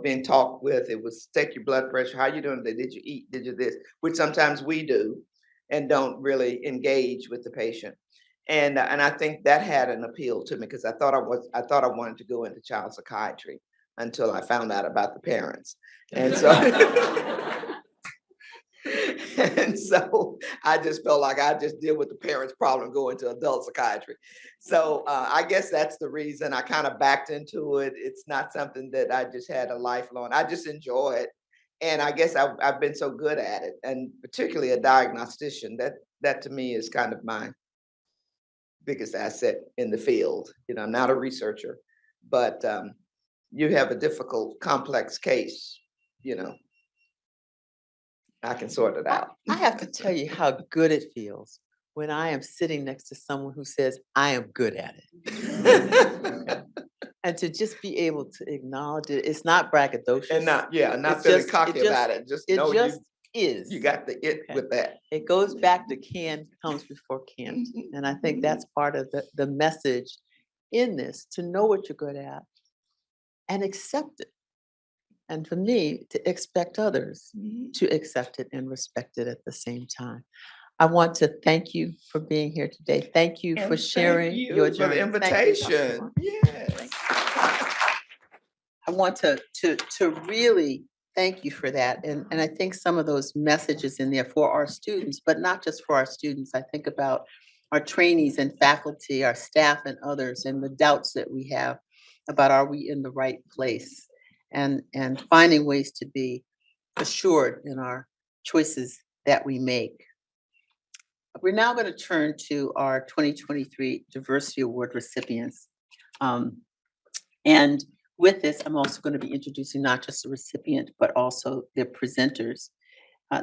being talked with. It was take your blood pressure. How you doing today? Did you eat? Did you this? Which sometimes we do and don't really engage with the patient. And I think that had an appeal to me because I thought I wanted to go into child psychiatry until I found out about the parents. And so and so I just felt like I just deal with the parents' problem, go into adult psychiatry. So I guess that's the reason I kind of backed into it. It's not something that I just had a lifelong. I just enjoy it. And I guess I've been so good at it, and particularly a diagnostician, that to me is kind of my biggest asset in the field. I'm not a researcher, but you have a difficult, complex case, I can sort it out. I have to tell you how good it feels when I am sitting next to someone who says, I am good at it. And to just be able to acknowledge it, it's not braggadocious. And not It's feeling just- cocky it just- about it. Just It know just is. you got the it Okay. with that. It goes back to can comes before can't. And I think that's part of the message in this, to know what you're good at and accept it. And for me, to expect others to accept it and respect it at the same time. I want to thank you for being here today. Thank you for And sharing thank you your for journey. the Thank you, Dr. invitation. Moore. Yes. I want to really thank you for that. And I think some of those messages in there for our students, but not just for our students. I think about our trainees and faculty, our staff and others, and the doubts that we have about are we in the right place, and finding ways to be assured in our choices that we make. We're now going to turn to our 2023 Diversity Award recipients. And with this, I'm also going to be introducing not just the recipient, but also their presenters.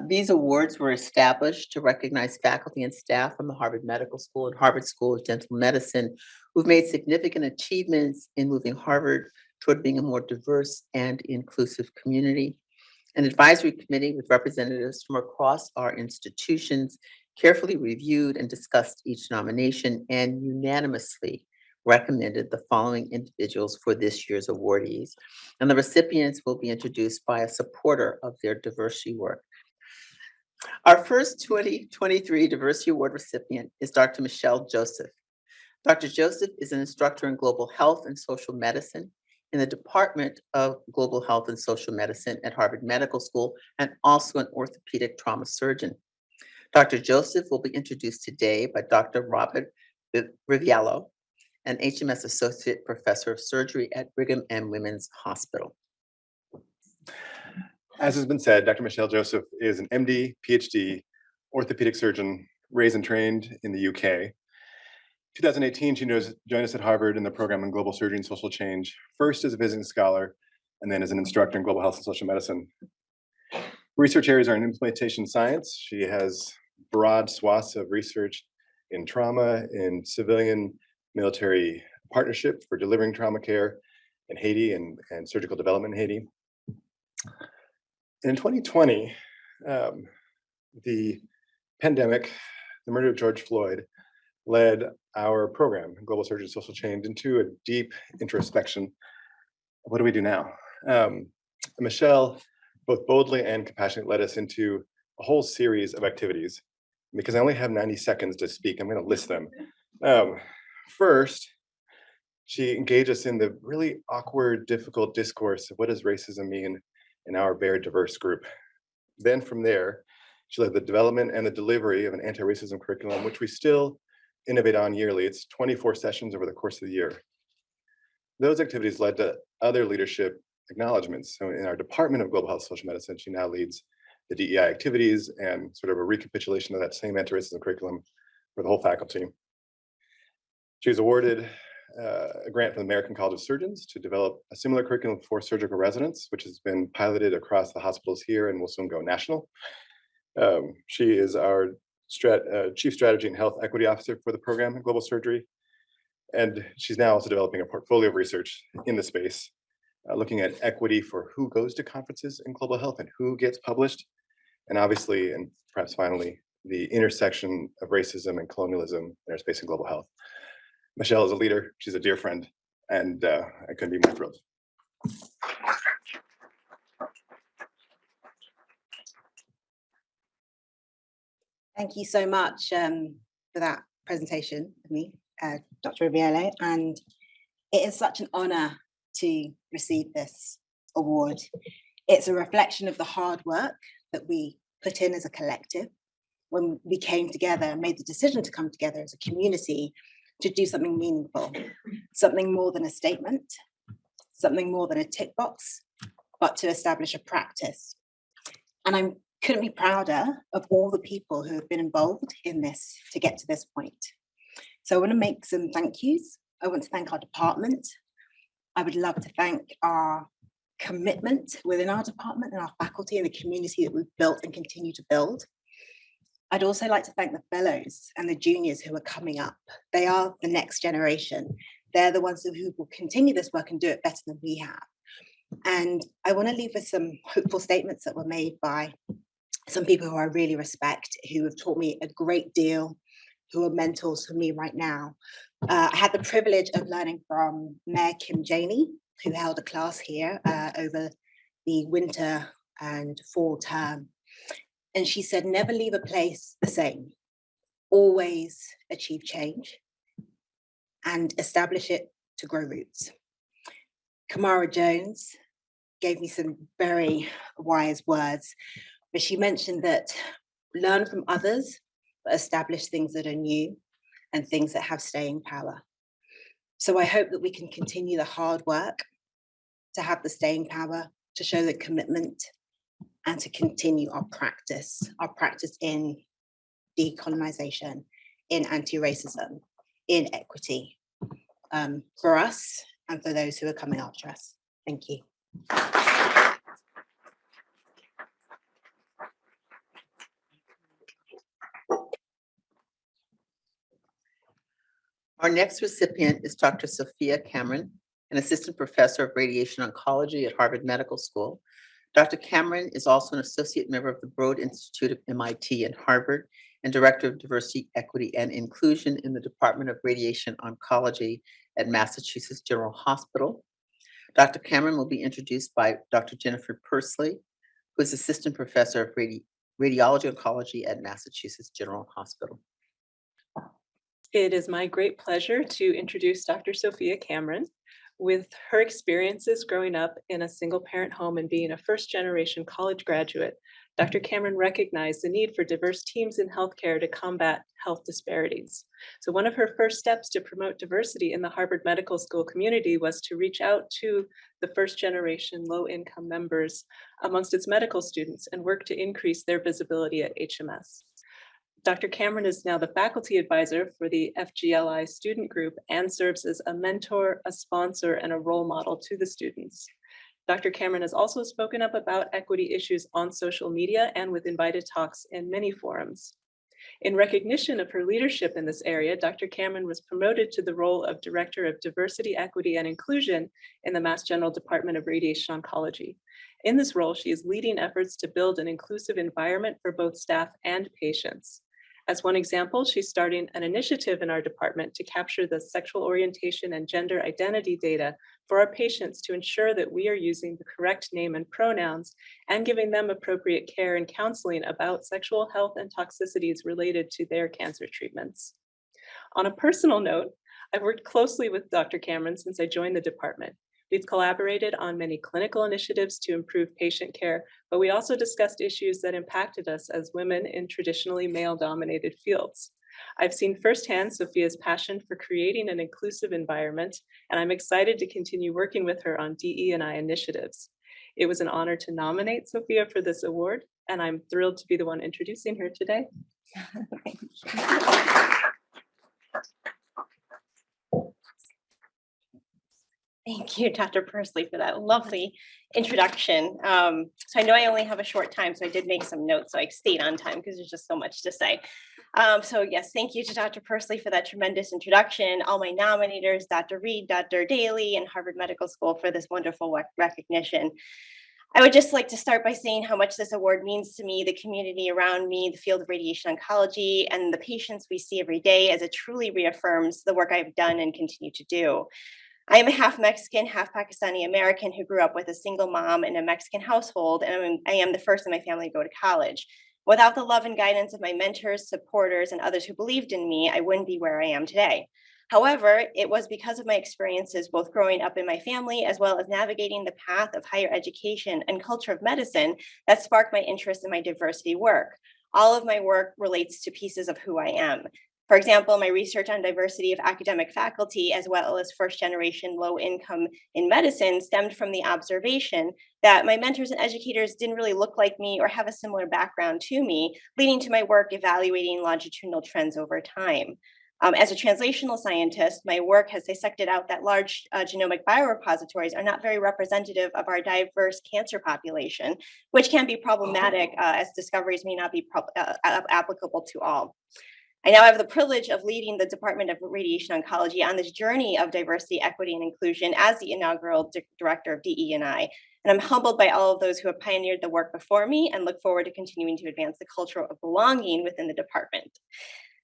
These awards were established to recognize faculty and staff from the Harvard Medical School and Harvard School of Dental Medicine who've made significant achievements in moving Harvard toward being a more diverse and inclusive community. An advisory committee with representatives from across our institutions carefully reviewed and discussed each nomination and unanimously recommended the following individuals for this year's awardees. And the recipients will be introduced by a supporter of their diversity work. Our first 2023 Diversity Award recipient is Dr. Michelle Joseph. Dr. Joseph is an instructor in global health and social medicine in the Department of Global Health and Social Medicine at Harvard Medical School, and also an orthopedic trauma surgeon. Dr. Joseph will be introduced today by Dr. Robert Riviello, an HMS Associate Professor of Surgery at Brigham and Women's Hospital. As has been said, Dr. Michelle Joseph is an MD, PhD, orthopedic surgeon, raised and trained in the UK. 2018, she joined us at Harvard in the program on global surgery and social change, first as a visiting scholar, and then as an instructor in global health and social medicine. Research areas are in implementation science. She has broad swaths of research in trauma, in civilian military partnership for delivering trauma care in Haiti and surgical development in Haiti. In 2020, the pandemic, the murder of George Floyd, led our program, Global Surgery and Social Change, into a deep introspection. What do we do now? Michelle, both boldly and compassionately, led us into a whole series of activities. Because I only have 90 seconds to speak, I'm going to list them. First, she engaged us in the really awkward, difficult discourse of what does racism mean in our very diverse group. Then from there, she led the development and the delivery of an anti-racism curriculum, which we still innovate on yearly. It's 24 sessions over the course of the year. Those activities led to other leadership acknowledgements. So in our Department of Global Health and Social Medicine, she now leads the DEI activities and sort of a recapitulation of that same anti-racism curriculum for the whole faculty. She was awarded a grant from the American College of Surgeons to develop a similar curriculum for surgical residents, which has been piloted across the hospitals here and will soon go national. She is our Chief Strategy and Health Equity Officer for the program in global surgery. And she's now also developing a portfolio of research in the space, looking at equity for who goes to conferences in global health and who gets published. And obviously, and perhaps finally, the intersection of racism and colonialism in our space in global health. Michelle is a leader, she's a dear friend, and I couldn't be more thrilled. Thank you so much for that presentation of me, Dr. Riviere, and it is such an honor to receive this award. It's a reflection of the hard work that we put in as a collective when we came together and made the decision to come together as a community to do something meaningful, something more than a statement, something more than a tick box, but to establish a practice. And I couldn't be prouder of all the people who have been involved in this to get to this point. So I want to make some thank yous. I want to thank our department. I would love to thank our commitment within our department and our faculty and the community that we've built and continue to build. I'd also like to thank the fellows and the juniors who are coming up. They are the next generation. They're the ones who will continue this work and do it better than we have. And I want to leave with some hopeful statements that were made by some people who I really respect, who have taught me a great deal, who are mentors for me right now. I had the privilege of learning from Mayor Kim Janey, who held a class here over the winter and fall term. And she said, never leave a place the same. Always achieve change and establish it to grow roots. Kamara Jones gave me some very wise words, but she mentioned that learn from others, but establish things that are new and things that have staying power. So I hope that we can continue the hard work to have the staying power, to show the commitment, and to continue our practice in decolonization, in anti-racism, in equity, for us and for those who are coming after us. Thank you. Our next recipient is Dr. Sophia Cameron, an assistant professor of radiation oncology at Harvard Medical School. Dr. Cameron is also an associate member of the Broad Institute of MIT and Harvard and director of diversity, equity, and inclusion in the Department of Radiation Oncology at Massachusetts General Hospital. Dr. Cameron will be introduced by Dr. Jennifer Pursley, who is assistant professor of radiology oncology at Massachusetts General Hospital. It is my great pleasure to introduce Dr. Sophia Cameron. With her experiences growing up in a single-parent home and being a first-generation college graduate, Dr. Cameron recognized the need for diverse teams in healthcare to combat health disparities. So one of her first steps to promote diversity in the Harvard Medical School community was to reach out to the first-generation low-income members amongst its medical students and work to increase their visibility at HMS. Dr. Cameron is now the faculty advisor for the FGLI student group and serves as a mentor, a sponsor, and a role model to the students. Dr. Cameron has also spoken up about equity issues on social media and with invited talks in many forums. In recognition of her leadership in this area, Dr. Cameron was promoted to the role of Director of Diversity, Equity, and Inclusion in the Mass General Department of Radiation Oncology. In this role, she is leading efforts to build an inclusive environment for both staff and patients. As one example, she's starting an initiative in our department to capture the sexual orientation and gender identity data for our patients to ensure that we are using the correct name and pronouns and giving them appropriate care and counseling about sexual health and toxicities related to their cancer treatments. On a personal note, I've worked closely with Dr. Cameron since I joined the department. We've collaborated on many clinical initiatives to improve patient care, but we also discussed issues that impacted us as women in traditionally male-dominated fields. I've seen firsthand Sophia's passion for creating an inclusive environment, and I'm excited to continue working with her on DE&I initiatives. It was an honor to nominate Sophia for this award, and I'm thrilled to be the one introducing her today. Thank you, Dr. Pursley, for that lovely introduction. So I know I only have a short time, so I did make some notes, so I stayed on time because there's just so much to say. So yes, thank you to Dr. Pursley for that tremendous introduction, all my nominators, Dr. Reed, Dr. Daly, and Harvard Medical School for this wonderful recognition. I would just like to start by saying how much this award means to me, the community around me, the field of radiation oncology, and the patients we see every day, as it truly reaffirms the work I've done and continue to do. I am a half Mexican, half Pakistani American who grew up with a single mom in a Mexican household, and I am the first in my family to go to college. Without the love and guidance of my mentors, supporters, and others who believed in me, I wouldn't be where I am today. However, it was because of my experiences both growing up in my family as well as navigating the path of higher education and culture of medicine that sparked my interest in my diversity work. All of my work relates to pieces of who I am. For example, my research on diversity of academic faculty, as well as first generation low income in medicine, stemmed from the observation that my mentors and educators didn't really look like me or have a similar background to me, leading to my work evaluating longitudinal trends over time. As a translational scientist, my work has dissected out that large genomic biorepositories are not very representative of our diverse cancer population, which can be problematic as discoveries may not be applicable to all. I now have the privilege of leading the Department of Radiation Oncology on this journey of diversity, equity, and inclusion as the inaugural director of DE&I. And I'm humbled by all of those who have pioneered the work before me and look forward to continuing to advance the culture of belonging within the department.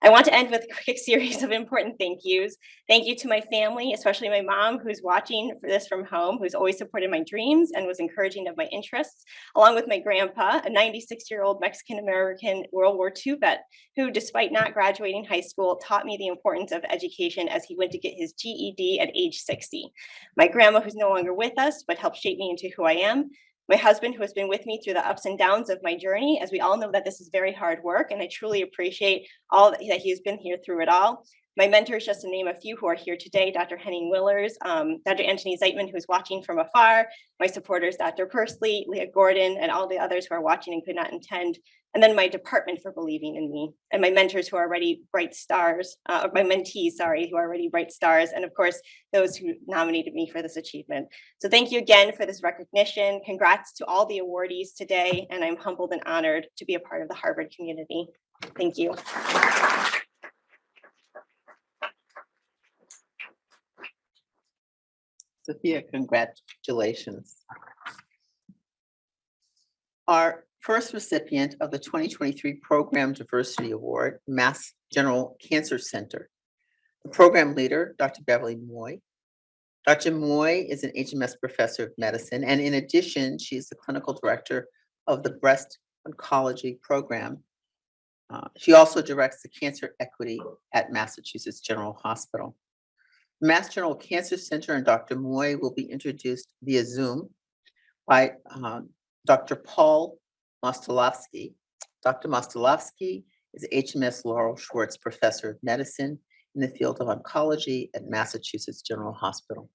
I want to end with a quick series of important thank yous. Thank you to my family, especially my mom, who's watching this from home, who's always supported my dreams and was encouraging of my interests, along with my grandpa, a 96-year-old Mexican-American World War II vet, who, despite not graduating high school, taught me the importance of education as he went to get his GED at age 60. My grandma, who's no longer with us, but helped shape me into who I am. My husband, who has been with me through the ups and downs of my journey, as we all know that this is very hard work, and I truly appreciate all that he has been here through it all. My mentors, just to name a few who are here today, Dr. Henning Willers, Dr. Anthony Zeitman, who's watching from afar, my supporters, Dr. Pursley, Leah Gordon, and all the others who are watching and could not attend, and then my department for believing in me, and my mentors who are already bright stars, or my mentees, sorry, who are already bright stars, and of course, those who nominated me for this achievement. So thank you again for this recognition. Congrats to all the awardees today, and I'm humbled and honored to be a part of the Harvard community. Thank you. Sophia, congratulations. Our first recipient of the 2023 Program Diversity Award, Mass General Cancer Center. The program leader, Dr. Beverly Moy. Dr. Moy is an HMS professor of medicine, and in addition, she is the clinical director of the breast oncology program. She also directs the cancer equity at Massachusetts General Hospital. Mass General Cancer Center and Dr. Moy will be introduced via Zoom by Dr. Paul Mostolovsky. Dr. Mostolovsky is HMS Laurel Schwartz Professor of Medicine in the field of oncology at Massachusetts General Hospital.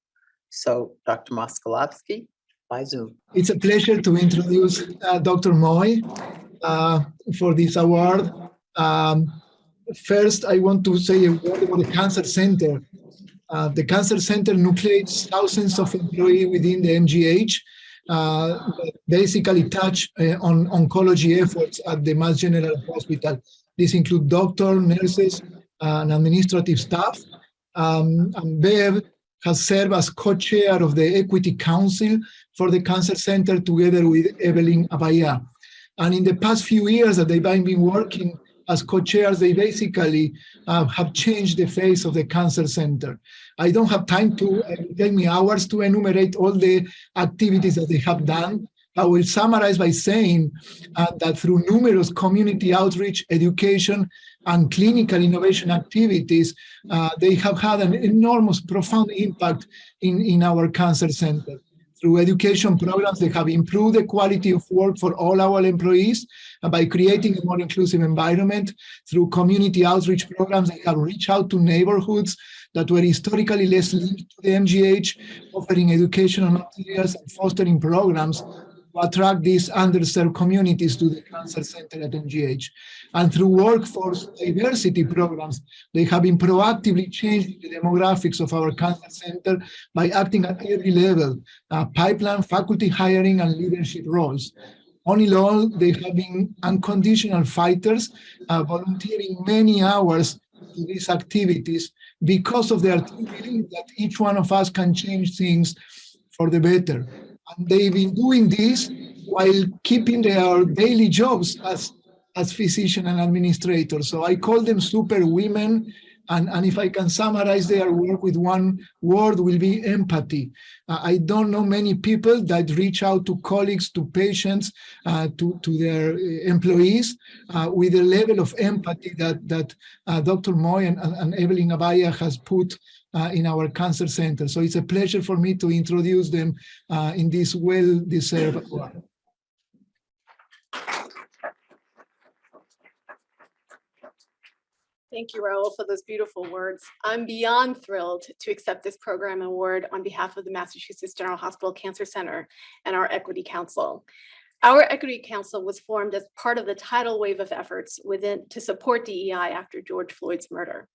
So, Dr. Mostolovsky, by Zoom. It's a pleasure to introduce Dr. Moy for this award. First, I want to say a word about the Cancer Center. The Cancer Center nucleates thousands of employees within the MGH that basically touch on oncology efforts at the Mass General Hospital. This includes doctors, nurses, and administrative staff. And Bev has served as co-chair of the Equity Council for the Cancer Center together with Evelyn Abaya. And in the past few years that they've been working as co-chairs, they basically have changed the face of the Cancer Center. I don't have time to, it will take me hours to enumerate all the activities that they have done. I will summarize by saying that through numerous community outreach, education, and clinical innovation activities, they have had an enormous, profound impact in our Cancer Center. Through education programs, they have improved the quality of work for all our employees by creating a more inclusive environment. Through community outreach programs, they have reached out to neighborhoods that were historically less linked to the MGH, offering educational materials and fostering programs to attract these underserved communities to the Cancer Center at MGH. And through workforce diversity programs, they have been proactively changing the demographics of our Cancer Center by acting at every level, pipeline, faculty hiring, and leadership roles. On in all, they have been unconditional fighters, volunteering many hours to these activities because of their belief that each one of us can change things for the better. And they've been doing this while keeping their daily jobs as physician and administrator. So I call them super women. And if I can summarize their work with one word, will be empathy. I don't know many people that reach out to colleagues, to patients, to their employees with the level of empathy that Dr. Moy and Evelyn Abaya has put in our Cancer Center. So it's a pleasure for me to introduce them in this well-deserved award. Thank you, Raul, for those beautiful words. I'm beyond thrilled to accept this program award on behalf of the Massachusetts General Hospital Cancer Center and our Equity Council. Our Equity Council was formed as part of the tidal wave of efforts to support DEI after George Floyd's murder.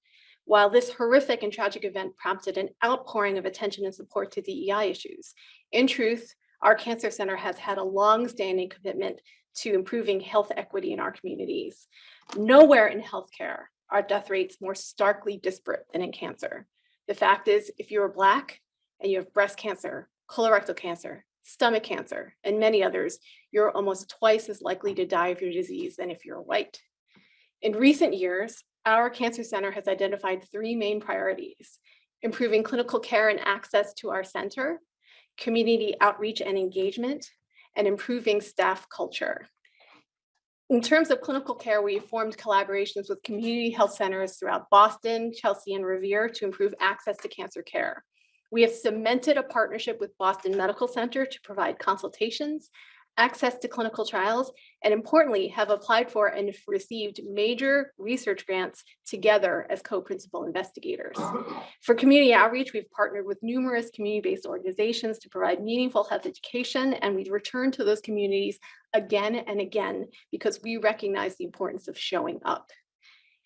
While this horrific and tragic event prompted an outpouring of attention and support to DEI issues, in truth, our Cancer Center has had a long-standing commitment to improving health equity in our communities. Nowhere in healthcare are death rates more starkly disparate than in cancer. The fact is, if you're Black and you have breast cancer, colorectal cancer, stomach cancer, and many others, you're almost twice as likely to die of your disease than if you're white. In recent years, our Cancer Center has identified three main priorities: improving clinical care and access to our center, community outreach and engagement, and improving staff culture. In terms of clinical care, we formed collaborations with community health centers throughout Boston, Chelsea, and Revere to improve access to cancer care. We have cemented a partnership with Boston Medical Center to provide consultations, access to clinical trials, and importantly, have applied for and received major research grants together as co-principal investigators. For community outreach, we've partnered with numerous community-based organizations to provide meaningful health education, and we return to those communities again and again because we recognize the importance of showing up.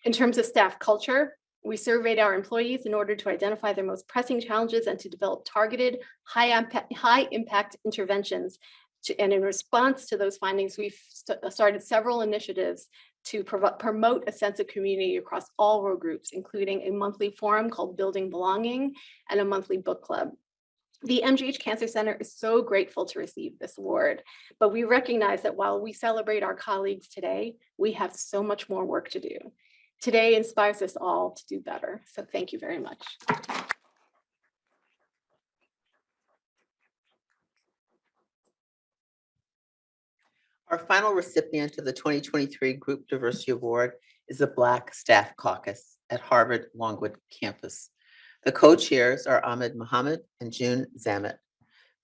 In terms of staff culture, we surveyed our employees in order to identify their most pressing challenges and to develop targeted, high-impact interventions. And in response to those findings, we've started several initiatives to promote a sense of community across all role groups, including a monthly forum called Building Belonging and a monthly book club. The MGH Cancer Center is so grateful to receive this award, but we recognize that while we celebrate our colleagues today, we have so much more work to do. Today inspires us all to do better. So thank you very much. Our final recipient of the 2023 Group Diversity Award is the Black Staff Caucus at Harvard Longwood campus. The co-chairs are Ahmed Mohammed and June Zamet.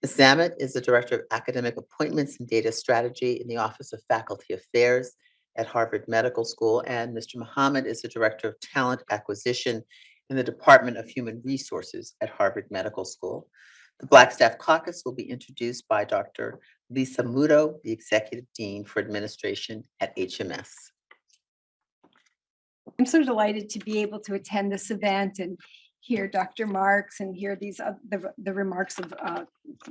Ms. Zamet is the Director of Academic Appointments and Data Strategy in the Office of Faculty Affairs at Harvard Medical School, and Mr. Mohammed is the Director of Talent Acquisition in the Department of Human Resources at Harvard Medical School. The Black Staff Caucus will be introduced by Dr. Lisa Muto, the Executive Dean for Administration at HMS. I'm so delighted to be able to attend this event and hear Dr. Marks and hear these the remarks of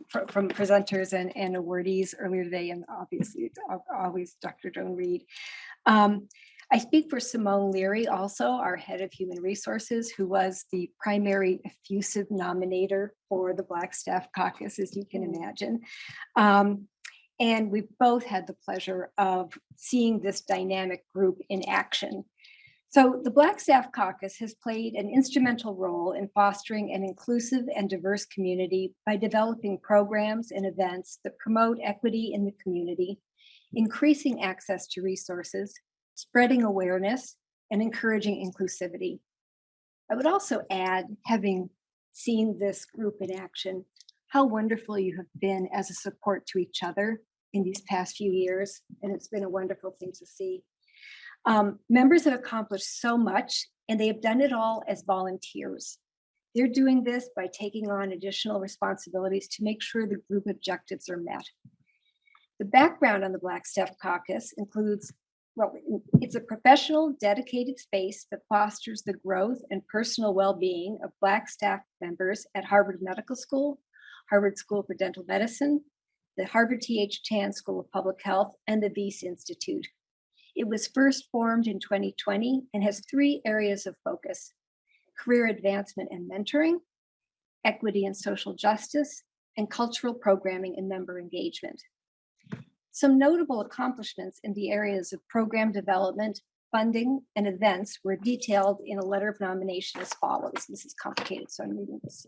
from presenters and awardees earlier today, and obviously it's always Dr. Joan Reed. I speak for Simone Leary, also our head of human resources, who was the primary effusive nominator for the Black Staff Caucus, as you can imagine. And we've both had the pleasure of seeing this dynamic group in action. So the Black Staff Caucus has played an instrumental role in fostering an inclusive and diverse community by developing programs and events that promote equity in the community, increasing access to resources, spreading awareness, and encouraging inclusivity. I would also add, having seen this group in action, how wonderful you have been as a support to each other in these past few years, and it's been a wonderful thing to see. Members have accomplished so much, and they have done it all as volunteers. They're doing this by taking on additional responsibilities to make sure the group objectives are met. The background on the Black Staff Caucus includes, well, it's a professional, dedicated space that fosters the growth and personal well-being of Black staff members at Harvard Medical School, Harvard School for Dental Medicine, the Harvard T.H. Chan School of Public Health, and the Weiss Institute. It was first formed in 2020 and has 3 areas of focus: career advancement and mentoring, equity and social justice, and cultural programming and member engagement. Some notable accomplishments in the areas of program development, funding, and events were detailed in a letter of nomination as follows. This is complicated, so I'm reading this.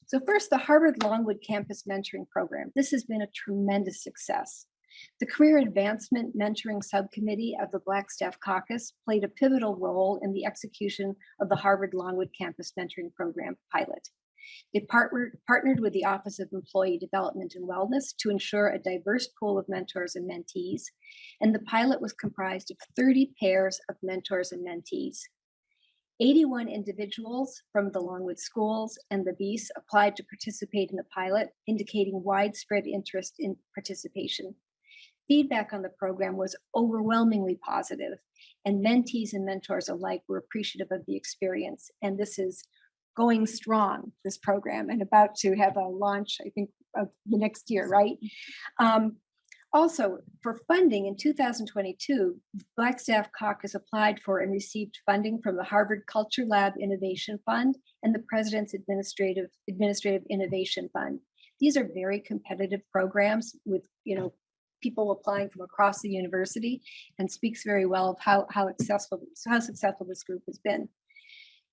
So first, the Harvard Longwood Campus Mentoring Program. This has been a tremendous success. The Career Advancement Mentoring Subcommittee of the Black Staff Caucus played a pivotal role in the execution of the Harvard Longwood Campus Mentoring Program pilot. They partnered with the Office of Employee Development and Wellness to ensure a diverse pool of mentors and mentees, and the pilot was comprised of 30 pairs of mentors and mentees. 81 individuals from the Longwood schools and the Weiss applied to participate in the pilot, indicating widespread interest in participation. Feedback on the program was overwhelmingly positive, and mentees and mentors alike were appreciative of the experience. And this is going strong, this program, and about to have a launch, I think, of the next year, right? Also, for funding in 2022, Black Staff Caucus applied for and received funding from the Harvard Culture Lab Innovation Fund and the President's Administrative Innovation Fund. These are very competitive programs with, people applying from across the university, and speaks very well of how successful this group has been.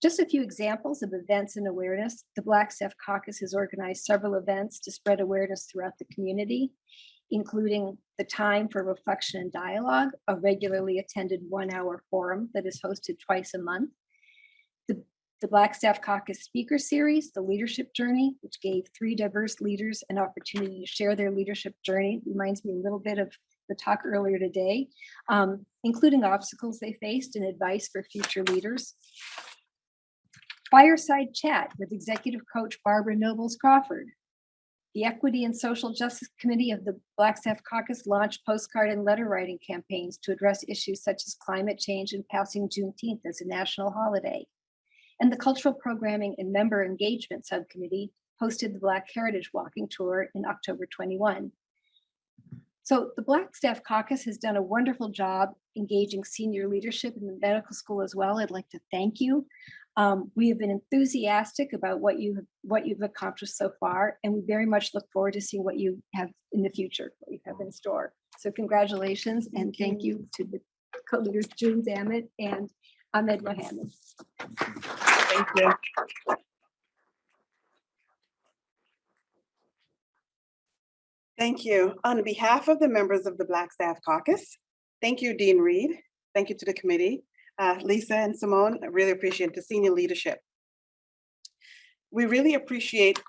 Just a few examples of events and awareness. The Black Staff Caucus has organized several events to spread awareness throughout the community, including the Time for Reflection and Dialogue, a regularly attended 1-hour forum that is hosted twice a month. The Black Staff Caucus Speaker Series, The Leadership Journey, which gave 3 diverse leaders an opportunity to share their leadership journey. Reminds me a little bit of the talk earlier today, including obstacles they faced and advice for future leaders. Fireside Chat with Executive Coach Barbara Nobles Crawford. The Equity and Social Justice Committee of the Black Staff Caucus launched postcard and letter writing campaigns to address issues such as climate change and passing Juneteenth as a national holiday. And the Cultural Programming and Member Engagement Subcommittee hosted the Black Heritage Walking Tour in October 21. So the Black Staff Caucus has done a wonderful job engaging senior leadership in the medical school as well. I'd like to thank you. We have been enthusiastic about what you've accomplished so far, and we very much look forward to seeing what you have in the future, what you have in store. So congratulations, and thank you to the co-leaders June Zamet and Ahmed Mohammed. Thank you. Thank you. On behalf of the members of the Black Staff Caucus, thank you, Dean Reed. Thank you to the committee. Lisa and Simone, I really appreciate the senior leadership. We really appreciate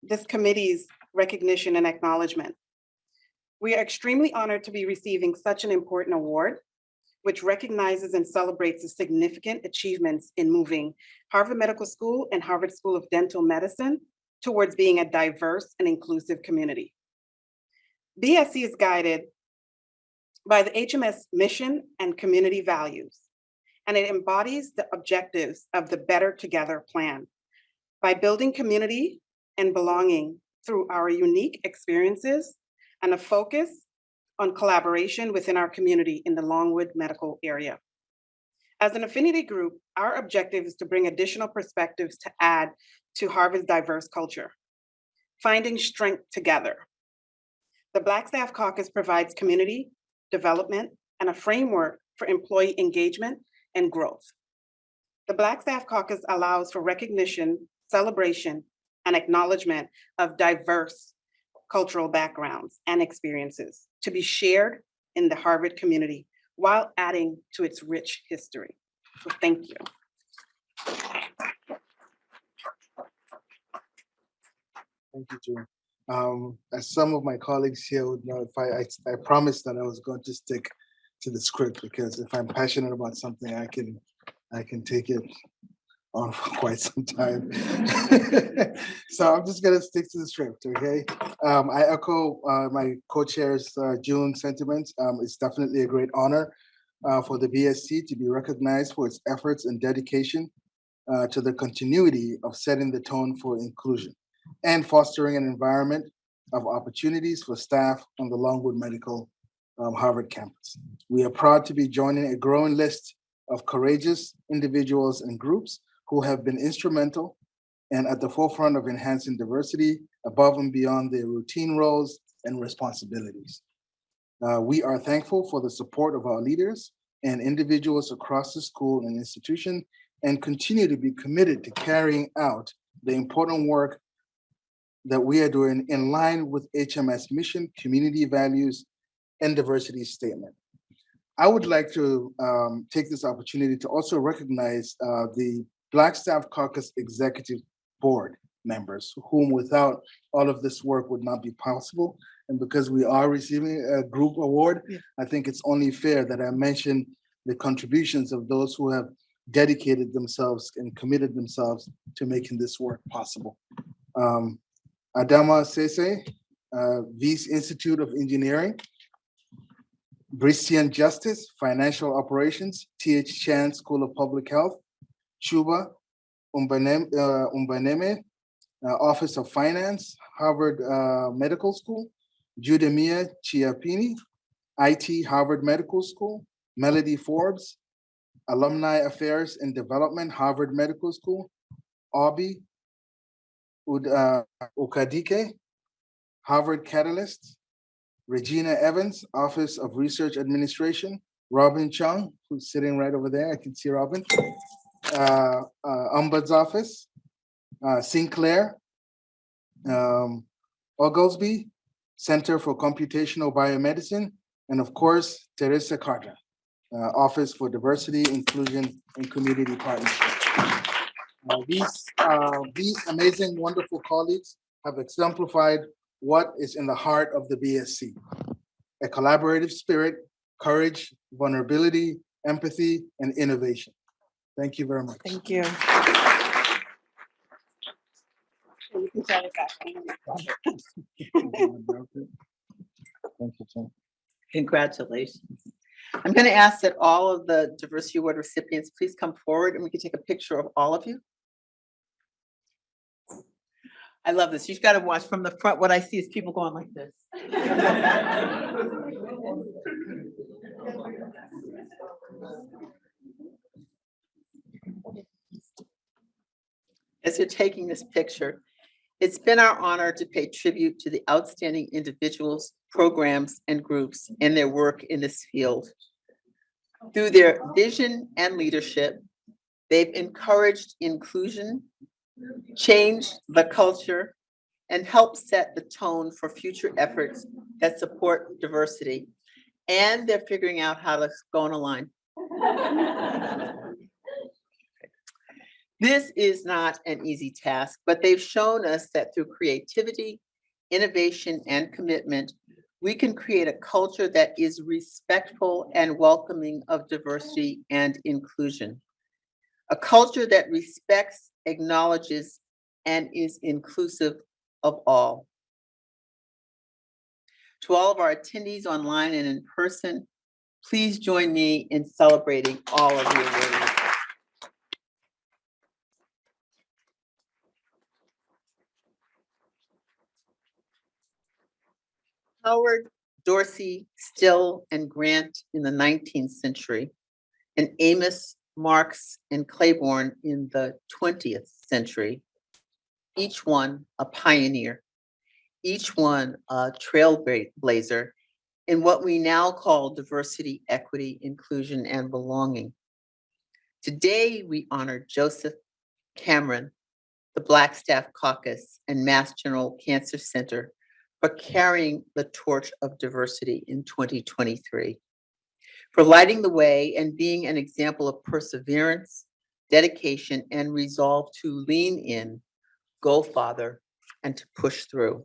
this committee's recognition and acknowledgement. We are extremely honored to be receiving such an important award, which recognizes and celebrates the significant achievements in moving Harvard Medical School and Harvard School of Dental Medicine towards being a diverse and inclusive community. BSC is guided by the HMS mission and community values, and it embodies the objectives of the Better Together plan by building community and belonging through our unique experiences and a focus on collaboration within our community in the Longwood medical area. As an affinity group, our objective is to bring additional perspectives to add to Harvard's diverse culture, finding strength together. The Black Staff Caucus provides community development and a framework for employee engagement and growth. The Black Staff Caucus allows for recognition, celebration, and acknowledgement of diverse cultural backgrounds and experiences to be shared in the Harvard community while adding to its rich history. So thank you. Thank you, June. As some of my colleagues here would know, if I promised that I was going to stick to the script, because if I'm passionate about something, I can take it on for quite some time. So I'm just gonna stick to the script, okay? I echo my co-chair's June sentiments. It's definitely a great honor for the BSC to be recognized for its efforts and dedication to the continuity of setting the tone for inclusion and fostering an environment of opportunities for staff on the Longwood Medical Harvard campus. We are proud to be joining a growing list of courageous individuals and groups who have been instrumental and at the forefront of enhancing diversity above and beyond their routine roles and responsibilities. We are thankful for the support of our leaders and individuals across the school and institution, and continue to be committed to carrying out the important work that we are doing in line with HMS mission, community values, and diversity statement. I would like to take this opportunity to also recognize the Black Staff Caucus Executive Board members, whom without all of this work would not be possible. And because we are receiving a group award, I think it's only fair that I mention the contributions of those who have dedicated themselves and committed themselves to making this work possible. Adama Sese, Vice Institute of Engineering, Bristian Justice, Financial Operations, T.H. Chan School of Public Health, Chuba Umbaneme, Office of Finance, Harvard Medical School, Judemia Chiapini, IT, Harvard Medical School, Melody Forbes, Alumni Affairs and Development, Harvard Medical School, Obi Ukadike, Harvard Catalyst, Regina Evans, Office of Research Administration, Robin Chung, who's sitting right over there, I can see Robin, Ombuds Office, Sinclair, Oglesby, Center for Computational Biomedicine, and of course, Teresa Carter, Office for Diversity, Inclusion, and Community Partnership. These amazing, wonderful colleagues have exemplified what is in the heart of the BSC: a collaborative spirit, courage, vulnerability, empathy, and innovation. Thank you very much. Thank you. You can turn it back. Thank you, Tim. Congratulations. I'm going to ask that all of the Diversity Award recipients please come forward and we can take a picture of all of you. I love this. You've got to watch from the front. What I see is people going like this. As you're taking this picture, it's been our honor to pay tribute to the outstanding individuals, programs, and groups in their work in this field. Through their vision and leadership, they've encouraged inclusion, changed the culture, and helped set the tone for future efforts that support diversity. And they're figuring out how to go on a line. This is not an easy task, but they've shown us that through creativity, innovation, and commitment, we can create a culture that is respectful and welcoming of diversity and inclusion. A culture that respects, acknowledges, and is inclusive of all. To all of our attendees online and in person, Please join me in celebrating all of the awardees. Howard, Dorsey, Still, and Grant in the 19th century, and Amos, Marks, and Claiborne in the 20th century, each one a pioneer, each one a trailblazer in what we now call diversity, equity, inclusion, and belonging. Today, we honor Joseph Cameron, the Black Staff Caucus, and Mass General Cancer Center for carrying the torch of diversity in 2023, for lighting the way and being an example of perseverance, dedication, and resolve to lean in, go farther, and to push through.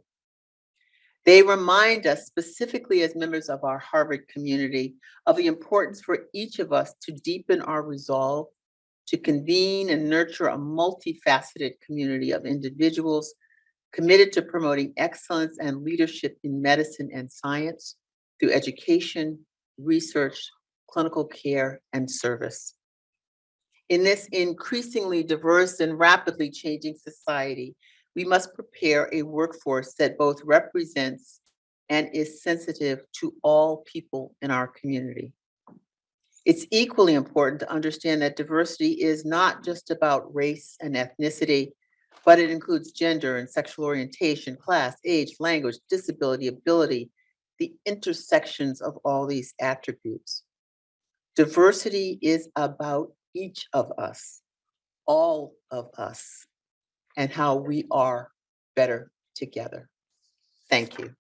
They remind us, specifically as members of our Harvard community, of the importance for each of us to deepen our resolve, to convene and nurture a multifaceted community of individuals committed to promoting excellence and leadership in medicine and science through education, research, clinical care, and service. In this increasingly diverse and rapidly changing society, we must prepare a workforce that both represents and is sensitive to all people in our community. It's equally important to understand that diversity is not just about race and ethnicity, but it includes gender and sexual orientation, class, age, language, disability, ability, the intersections of all these attributes. Diversity is about each of us, all of us, and how we are better together. Thank you.